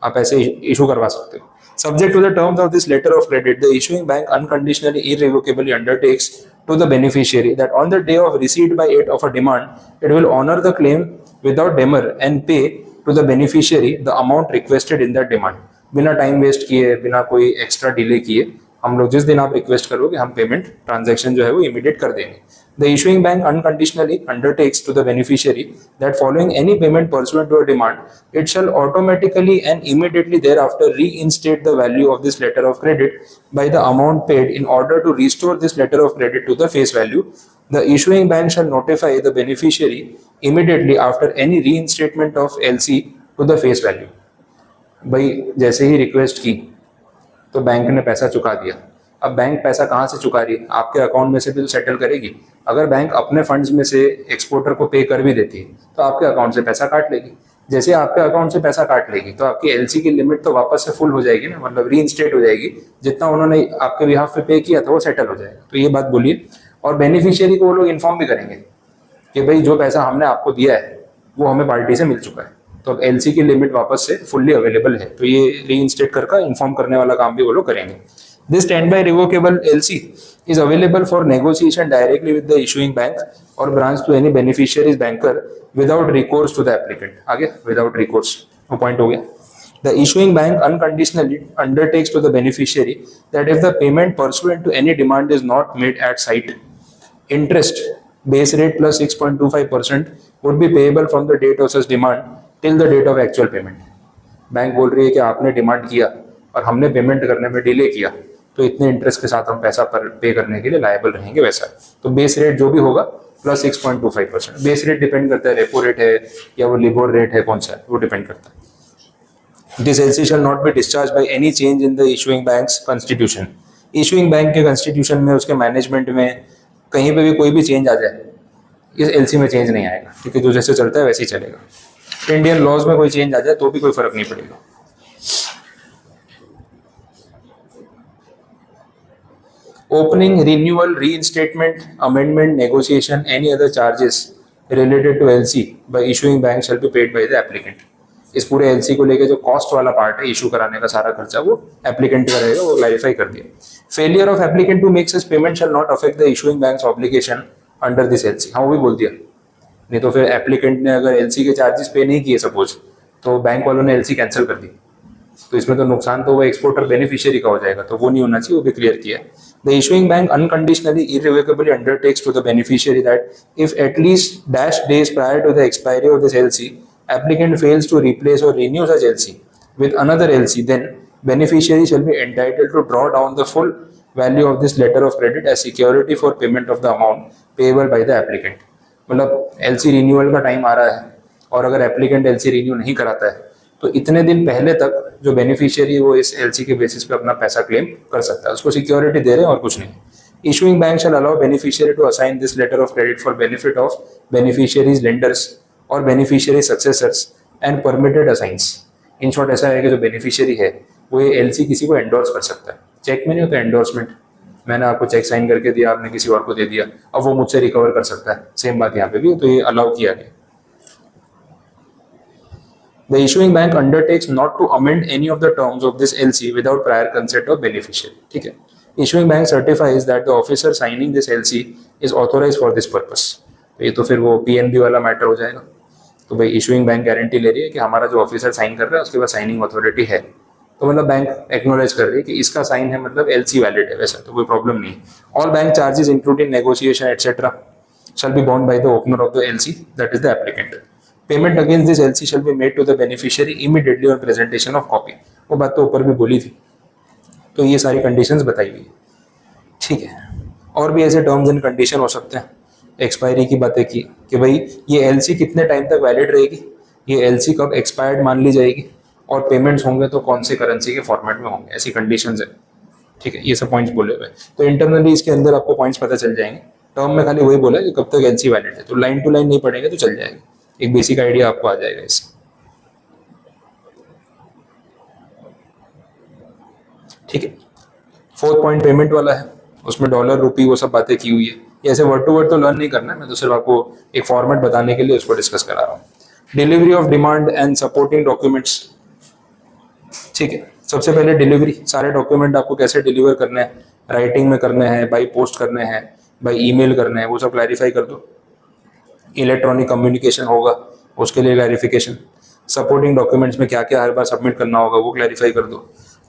आप ऐसे इशू करवा सकते हो। Subject to the terms of this letter of credit, the issuing bank unconditionally irrevocably undertakes to the beneficiary that on the day of receipt by it of a demand it will honour the claim without demur and pay to the beneficiary the amount requested in that demand. बिना time waste किए, बिना कोई extra delay किए, हम लोग जिस दिन आप रिक्वेस्ट करोगे हम पेमेंट ट्रांजैक्शन जो है वो इमीडिएट कर देंगे। The issuing bank unconditionally undertakes to the beneficiary that following any payment pursuant to a demand, it shall automatically and immediately thereafter reinstate the value of this letter of credit by the amount paid in order to restore this letter of credit to the face value. The issuing bank shall notify the beneficiary immediately after any reinstatement of LC to the face value। भाई जैसे ही request की तो bank ने पैसा चुका दिया। अब bank पैसा कहाँ से चुका रही है, आपके अकाउंट में से भी तो सेटल करेगी। अगर बैंक अपने फंड्स में से एक्सपोर्टर को पे कर भी देती है तो आपके अकाउंट से पैसा काट लेगी। जैसे आपके अकाउंट से पैसा काट लेगी तो आपकी एलसी की लिमिट तो वापस से फुल हो जाएगी ना, मतलब रीइंस्टेट हो जाएगी। जितना उन्होंने आपके बिहाफ पे पे किया था वो सेटल हो जाएगा। तो ये बात बोलिए। और बेनिफिशियरी को वो लोग इन्फॉर्म भी करेंगे कि भाई जो पैसा हमने आपको दिया है वो हमें पार्टी से मिल चुका है, तो अब एलसी की लिमिट वापस से फुल्ली अवेलेबल है। तो ये रीइंस्टेट करके इन्फॉर्म करने वाला काम भी वो लोग करेंगे। This standby revocable LC is available for negotiation directly with the issuing bank or branch to any beneficiary's banker without recourse to the applicant। आगे without recourse वो point हो गया। The issuing bank unconditionally undertakes to the beneficiary that if the payment pursuant to any demand is not made at site, interest base rate plus 6.25% would be payable from the date of such demand till the date of actual payment। Bank बोल रही है कि आपने demand किया और हमने payment करने में डिले किया तो इतने इंटरेस्ट के साथ हम पैसा पर पे करने के लिए लायबल रहेंगे वैसा। तो बेस रेट जो भी होगा प्लस 6.25%। बेस रेट डिपेंड करता है रेपो रेट है या वो लिबोर रेट है कौन सा है, वो डिपेंड करता है। This LC shall not be discharge by any change in the issuing banks constitution. Issuing bank के कॉन्स्टिट्यूशन में, उसके मैनेजमेंट में कहीं पे भी कोई भी चेंज आ जाए इस एलसी में चेंज नहीं आएगा, क्योंकि जो जैसे चलता है वैसे ही चलेगा। इंडियन लॉज में कोई चेंज आ जाए तो भी कोई फर्क नहीं पड़ेगा। Opening, renewal, reinstatement, amendment, negotiation, any other charges related to LC by issuing bank shall be paid by the applicant। इस पूरे LC को लेके जो कॉस्ट वाला पार्ट है इशू कराने का सारा खर्चा वो एप्लीकेंट का रहेगा, वो क्लैरिफाई कर दिया। Failure of applicant to make such payment shall not affect the issuing bank's obligation under this LC। हाँ वो भी बोल दिया। नहीं तो फिर एप्लीकेंट ने अगर LC के चार्जेस पे नहीं किए सपोज, तो बैंक वालों ने LC कैंसिल कर दी, तो इसमें तो नुकसान तो वो एक्सपोर्टर बेनिफिशियरी का हो जाएगा, तो वो नहीं होना चाहिए, वो भी क्लियर किया। The issuing bank unconditionally irrevocably undertakes to the beneficiary that if at least dash days prior to the expiry of this LC applicant fails to replace or renew such LC with another LC, then beneficiary shall be entitled to draw down the full value of this letter of credit as security for payment of the amount payable by the applicant। मतलब LC renewal का time आ रहा है और अगर applicant LC renew नहीं कराता है तो इतने दिन पहले तक जो बेनिफिशियरी वो इस एलसी के बेसिस पे अपना पैसा क्लेम कर सकता है, उसको सिक्योरिटी दे रहे हैं और कुछ नहीं। Issuing bank shall allow beneficiary to assign this letter of credit for benefit of beneficiaries lenders और beneficiary successors and permitted assigns. In short ऐसा है कि जो बेनिफिशियरी है वो ये एलसी किसी को एंडोर्स कर सकता है। चेक में नहीं होता एंडोर्समेंट, मैंने आपको चेक साइन करके दिया, आपने किसी और को दे दिया, अब वो मुझसे रिकवर कर सकता है। सेम बात यहाँ पे भी, तो ये अलाउ किया गया। The issuing bank undertakes not to amend any of the terms of this LC without prior consent of beneficiary. ठीक है. Issuing bank certifies that the officer signing this LC is authorized for this purpose. तो ये तो फिर वो PNB वाला matter हो जाएगा. तो भाई इशूइंग बैंक गारंटी ले रही है कि हमारा जो ऑफिसर साइन कर रहा है उसके पास साइनिंग अथॉरिटी है. तो मतलब बैंक एक्नोलेज कर रही है कि इसका साइन है, मतलब LC वैलिड है. वैसा तो कोई प्रॉब्लम नहीं है. All bank charges including negotiation etcetera shall be borne by the opener of the LC, that is the applicant. Payment against this LC shall be made to the beneficiary immediately on presentation of copy. वो बात तो ऊपर भी बोली थी. तो ये सारी कंडीशंस बताई हुई है. ठीक है. और भी ऐसे टर्म्स एंड कंडीशन हो सकते हैं. एक्सपायरी की बातें की कि भाई ये LC कितने टाइम तक वैलिड रहेगी, ये LC कब एक्सपायर्ड मान ली जाएगी, और पेमेंट्स होंगे तो कौन से करेंसी के फॉर्मेट में होंगे. ऐसी कंडीशंस है. ठीक है. ये सब पॉइंट्स बोले हुए. तो इंटरनली इसके अंदर आपको पॉइंट्स पता चल जाएंगे. टर्म में खाली वही बोला है कि कब तक LC वैलिड है. तो लाइन टू लाइन नहीं पढ़ेंगे तो चल जाएगा. एक बेसिक आइडिया आपको आ जाएगा इससे. ठीक है. फोर्थ पॉइंट पेमेंट वाला है. उसमें डॉलर रुपी वो सब बातें की हुई है. ये ऐसे वर्ड टू वर्ड तो लर्न नहीं करना है, मैं तो सिर्फ आपको एक फॉर्मेट बताने के लिए उसको डिस्कस करा रहा हूँ. Delivery of demand and supporting documents. ठीक है. सबसे पहले डिलीवरी, सारे डॉक्यूमेंट आपको कैसे डिलीवर करने हैं, राइटिंग में करने हैं, बाई पोस्ट करने हैं, बाई ईमेल करने हैं, वो सब क्लैरिफाई कर दो. इलेक्ट्रॉनिक कम्युनिकेशन होगा उसके लिए क्लैरिफिकेशन. सपोर्टिंग डॉक्यूमेंट्स में क्या क्या हर बार सबमिट करना होगा वो क्लैरिफाई कर दो.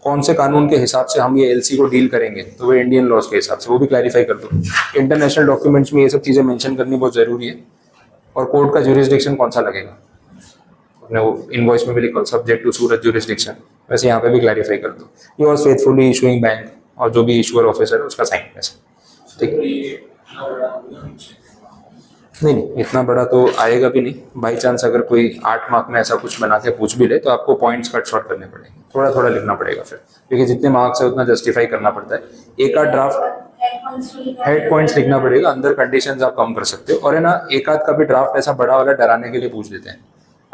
कौन से कानून के हिसाब से हम ये LC को डील करेंगे, तो वो इंडियन लॉज के हिसाब से, वो भी क्लैरिफाई कर दो. इंटरनेशनल डॉक्यूमेंट्स में ये सब चीज़ें मेंशन करनी बहुत ज़रूरी है. और कोर्ट का ज्यूरिसडिक्शन कौन सा लगेगा, अपने वो इनवॉइस में भी लिखो सब्जेक्ट टू सूरत ज्यूरिसडिक्शन, वैसे यहाँ पे भी क्लैरिफाई कर दो. ये और फेथफुली इशूइंग बैंक और जो भी इशूअर ऑफिसर है उसका साइन वैसे. ठीक है. नहीं इतना बड़ा तो आएगा भी नहीं. बाई चांस अगर कोई 8 मार्क में ऐसा कुछ बना के पूछ भी ले तो आपको पॉइंट्स कट शॉर्ट करने पड़ेंगे, थोड़ा थोड़ा लिखना पड़ेगा फिर, क्योंकि जितने मार्क्स है उतना जस्टिफाई करना पड़ता है. एक आध ड्राफ्ट हेड पॉइंट्स लिखना पड़ेगा, अंदर कंडीशंस आप कम कर सकते हो. और है ना, एक आध का भी ड्राफ्ट ऐसा बड़ा वाला डराने के लिए पूछ देते हैं.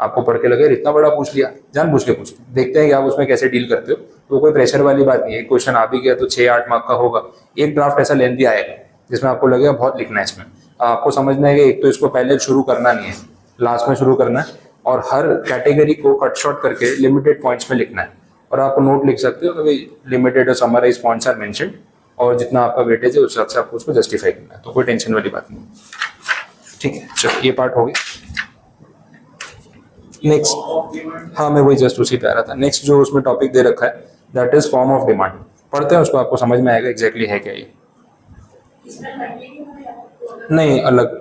आपको पढ़ के लगे इतना बड़ा पूछ लिया, जान पूछ के पूछते, देखते हैं कि आप उसमें कैसे डील करते हो. तो कोई प्रेशर वाली बात नहीं है. एक क्वेश्चन आ भी गया तो 6-8 मार्क का होगा. एक ड्राफ्ट ऐसा लेंथी आएगा जिसमें आपको लगेगा बहुत लिखना है इसमें. आपको समझना है कि एक तो इसको पहले शुरू करना नहीं है, लास्ट में शुरू करना है, और हर कैटेगरी को कट शॉर्ट करके लिमिटेड पॉइंट्स में लिखना है. और आप नोट लिख सकते हो कि लिमिटेड और समराइज पॉइंट्स आर मेंशन्ड, और जितना आपका वेटेज है उस हिसाब से आपको उसको जस्टिफाई करना है. तो कोई टेंशन वाली बात नहीं. ठीक है. चलो ये पार्ट हो गया. नेक्स्ट, हाँ मैं वही जस्ट उसी पे आ रहा था. नेक्स्ट जो उसमें टॉपिक दे रखा है that is form of demand. पढ़ते हैं उसको, आपको समझ में आएगा एग्जैक्टली है क्या ये. नहीं अलग,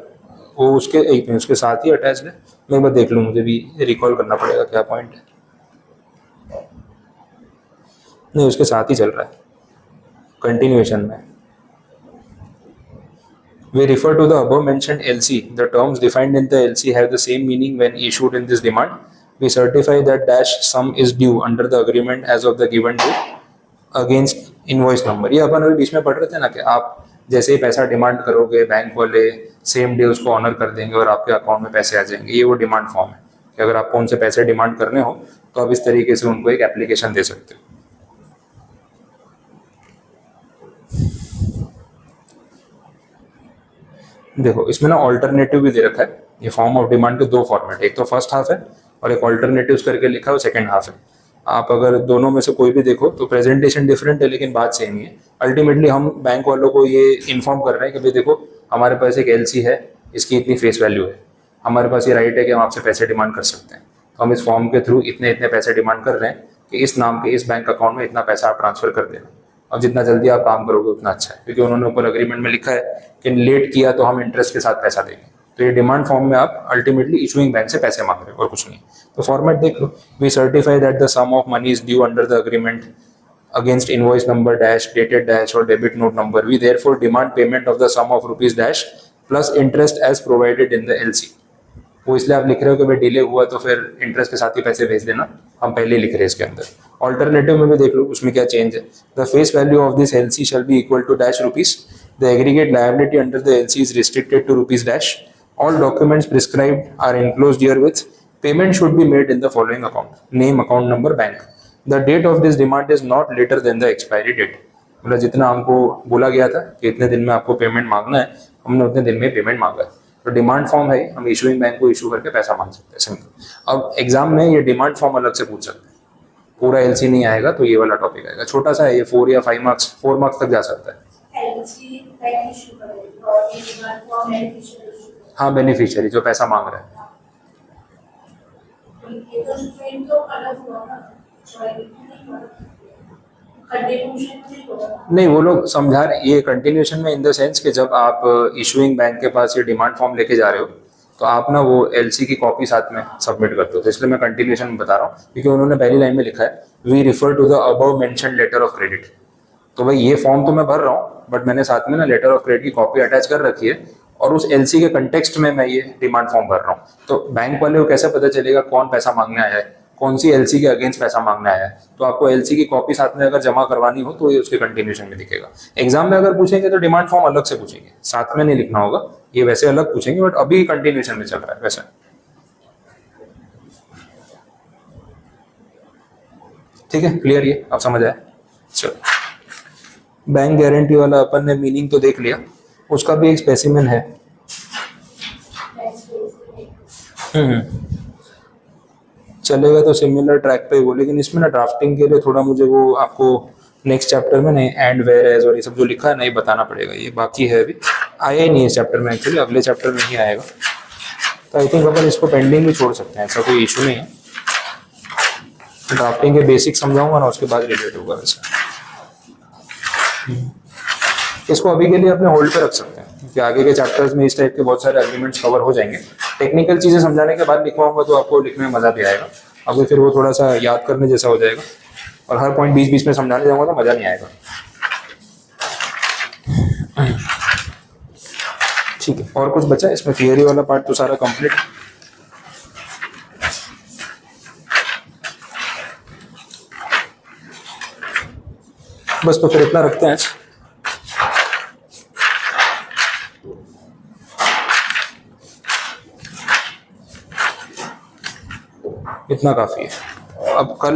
वो उसके एक में उसके साथ ही अटैच्ड है. मैं एक बार देख लूँ, मुझे भी रिकॉल करना पड़ेगा क्या पॉइंट है. नहीं उसके साथ ही चल रहा है कंटिन्यूएशन में. We refer to the above mentioned LC. The terms defined in the LC have the same meaning when issued in this demand. We certify that dash sum is due under the agreement as of the given date against invoice number. ये अपन अभी बीच में पढ़ रहे थे ना कि आप जैसे ही पैसा डिमांड करोगे बैंक वाले सेम डे उसको ऑनर कर देंगे और आपके अकाउंट में पैसे आ जाएंगे. ये वो डिमांड फॉर्म है कि अगर आपको उनसे पैसे डिमांड करने हो तो आप इस तरीके से उनको एक एप्लीकेशन दे सकते हो. देखो इसमें ना ऑल्टरनेटिव भी दे रखा है. ये फॉर्म ऑफ डिमांड के 2 फॉर्मेट, एक तो फर्स्ट हाफ है और एक ऑल्टरनेटिव्स करके लिखा है सेकंड हाफ है. आप अगर दोनों में से कोई भी देखो तो प्रेजेंटेशन डिफरेंट है लेकिन बात सेम ही है. अल्टीमेटली हम बैंक वालों को ये इन्फॉर्म कर रहे हैं कि भाई देखो हमारे पास एक LC है, इसकी इतनी फेस वैल्यू है, हमारे पास ये राइट है कि हम आपसे पैसे डिमांड कर सकते हैं. तो हम इस फॉर्म के थ्रू इतने इतने पैसे डिमांड कर रहे हैं कि इस नाम के इस बैंक अकाउंट में इतना पैसा आप ट्रांसफर कर देना. और जितना जल्दी आप काम करोगे उतना अच्छा है, क्योंकि उन्होंने ऊपर अग्रीमेंट में लिखा है कि लेट किया तो हम इंटरेस्ट के साथ पैसा देंगे. तो ये डिमांड फॉर्म में आप अल्टीमेटली इशूइंग बैंक से पैसे मांग रहे हो और कुछ नहीं. तो फॉर्मेट देख लो. We certify that the sum of money is due under the agreement against invoice number dash dated dash और debit note number. We therefore demand payment of the sum of rupees dash plus interest as provided in the LC. वो इसलिए आप लिख रहे हो कि भाई delay हुआ तो फिर इंटरेस्ट के साथ ही पैसे भेज देना, हम पहले ही लिख रहे हैं इसके अंदर. ऑल्टरनेटिव में भी देख लो उसमें क्या चेंज है. The face value of this LC shall be equal to dash rupees. The aggregate liability under the LC is restricted to rupees dash. All documents prescribed are enclosed herewith. Payment should be made in the following account: name, account number, bank. The date of this demand is not later than the expiry date. मतलब जितना हमको बोला गया था कि इतने दिन में आपको पेमेंट मांगना है, हमने उतने दिन में पेमेंट मांगा है. तो डिमांड फॉर्म है, हम इशूइंग बैंक को इशू करके पैसा मांग सकते हैं, सिंपल। अब एग्जाम में ये डिमांड फॉर्म अलग से पूछ सकते हैं, पूरा एलसी नहीं आएगा तो ये वाला टॉपिक आएगा, छोटा सा है ये, 4 या 5 मार्क्स, 4 मार्क्स तक जा सकता है। हाँ, बेनिफिशियरी जो पैसा मांग रहा है। नहीं, वो लोग समझा रहे, ये कंटिन्यूशन में इन द सेंस कि जब आप इशूइंग बैंक के पास ये डिमांड फॉर्म लेके जा रहे हो तो आप ना वो एलसी की कॉपी साथ में सबमिट करते हो, तो इसलिए मैं कंटिन्यूशन में बता रहा हूँ, क्योंकि उन्होंने पहली लाइन में लिखा है we refer to the above mentioned letter of credit. तो भाई ये फॉर्म तो मैं भर रहा हूँ, बट मैंने साथ में ना लेटर ऑफ क्रेडिट की कॉपी अटैच कर रखी है, और उस एलसी के कंटेक्स्ट में मैं ये डिमांड फॉर्म भर रहा हूँ। तो बैंक वाले को कैसे पता चलेगा कौन पैसा मांगने आया है, कौन सी एलसी के अगेंस्ट पैसा मांगने आया है? तो आपको एलसी की कॉपी साथ में अगर जमा करवानी हो तो ये उसके कंटिन्यूशन में दिखेगा। एग्जाम में अगर पूछेंगे तो डिमांड फॉर्म अलग से पूछेंगे, साथ में नहीं लिखना होगा, ये वैसे अलग पूछेंगे, बट अभी कंटिन्यूशन में चल रहा है वैसे। ठीक है, क्लियर, ये आप समझ आए? चलो, बैंक गारंटी वाला अपन ने मीनिंग तो देख लिया, उसका भी एक स्पेसिमेन है। चलेगा तो सिमिलर ट्रैक पे वो, लेकिन इसमें ना ड्राफ्टिंग के लिए थोड़ा मुझे वो आपको नेक्स्ट चैप्टर में नहीं एंड वेयर एज और ये सब जो लिखा है नहीं बताना पड़ेगा, ये बाकी है, अभी आया ही नहीं इस चैप्टर में, एक्चुअली अगले चैप्टर में ही आएगा। तो आई थिंक अपन इसको पेंडिंग भी छोड़ सकते हैं, ऐसा कोई इशू नहीं है। ड्राफ्टिंग के बेसिक समझाऊंगा ना, उसके बाद रिलेट होगा वैसे। इसको अभी के लिए अपने होल्ड पे रख सकते हैं, क्योंकि आगे के चैप्टर्स में इस टाइप के बहुत सारे एग्रीमेंट्स कवर हो जाएंगे। टेक्निकल चीजें समझाने के बाद लिखवाऊंगा तो आपको लिखने में मजा भी आएगा, अभी फिर वो थोड़ा सा याद करने जैसा हो जाएगा, और हर पॉइंट बीच बीच में समझाने जाऊंगा तो मजा नहीं आएगा। ठीक है, और कुछ बचा इसमें? थियरी वाला पार्ट तो सारा कंप्लीट। बस, तो फिर इतना रखते हैं आज। इतना काफी है। अब कल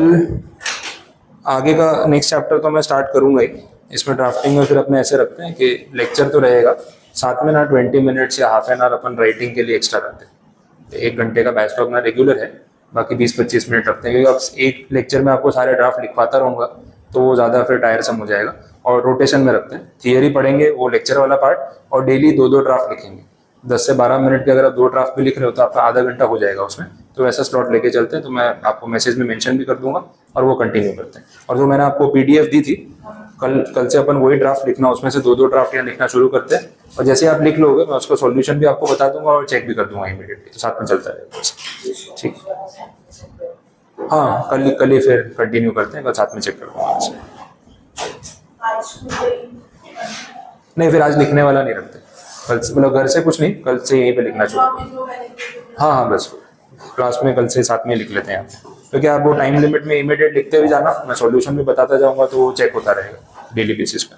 आगे का नेक्स्ट चैप्टर तो मैं स्टार्ट करूंगा ही, इसमें ड्राफ्टिंग में फिर अपने ऐसे रखते हैं कि लेक्चर तो रहेगा, साथ में ना 20 मिनट्स या half an hour upon writing के लिए एक्स्ट्रा रखते हैं। तो 1 घंटे का बैच तो अपना रेगुलर है, बाकी 20-25 मिनट रखते हैं, क्योंकि अब एक लेक्चर में आपको सारे ड्राफ्ट लिखवाता रहूँगा तो वो ज़्यादा फिर टायरसम हो जाएगा। और रोटेशन में रखते हैं, थियरी पढ़ेंगे वो लेक्चर वाला पार्ट, और डेली 2-2 ड्राफ्ट लिखेंगे। 10 से 12 मिनट के अगर आप 2 ड्राफ्ट भी लिख रहे हो तो आपका आधा घंटा हो जाएगा उसमें। तो वैसा स्लॉट लेके चलते हैं, तो मैं आपको मैसेज में मेंशन भी कर दूंगा और वो कंटिन्यू करते हैं। और जो मैंने आपको पीडीएफ दी थी, कल से अपन वही ड्राफ्ट लिखना, उसमें से 2-2 ड्राफ्ट यहाँ लिखना शुरू करते हैं, और जैसे आप लिख लोगे मैं उसका सॉल्यूशन भी आपको बता दूंगा और चेक भी कर दूंगा इमीडिएटली, तो साथ में चलता रहेगा। ठीक, हाँ, कल ही फिर कंटिन्यू करते हैं, कल साथ में चेक कर दूंगा। नहीं, फिर आज लिखने वाला नहीं रखते, कल से मतलब घर से कुछ नहीं, कल से यहीं पे लिखना शुरू। हाँ, बस क्लास में कल से साथ में लिख लेते हैं, क्योंकि आप वो टाइम लिमिट में इमीडिएट लिखते हुए जाना, मैं सॉल्यूशन भी बताता जाऊंगा तो वो चेक होता रहेगा डेली बेसिस पे।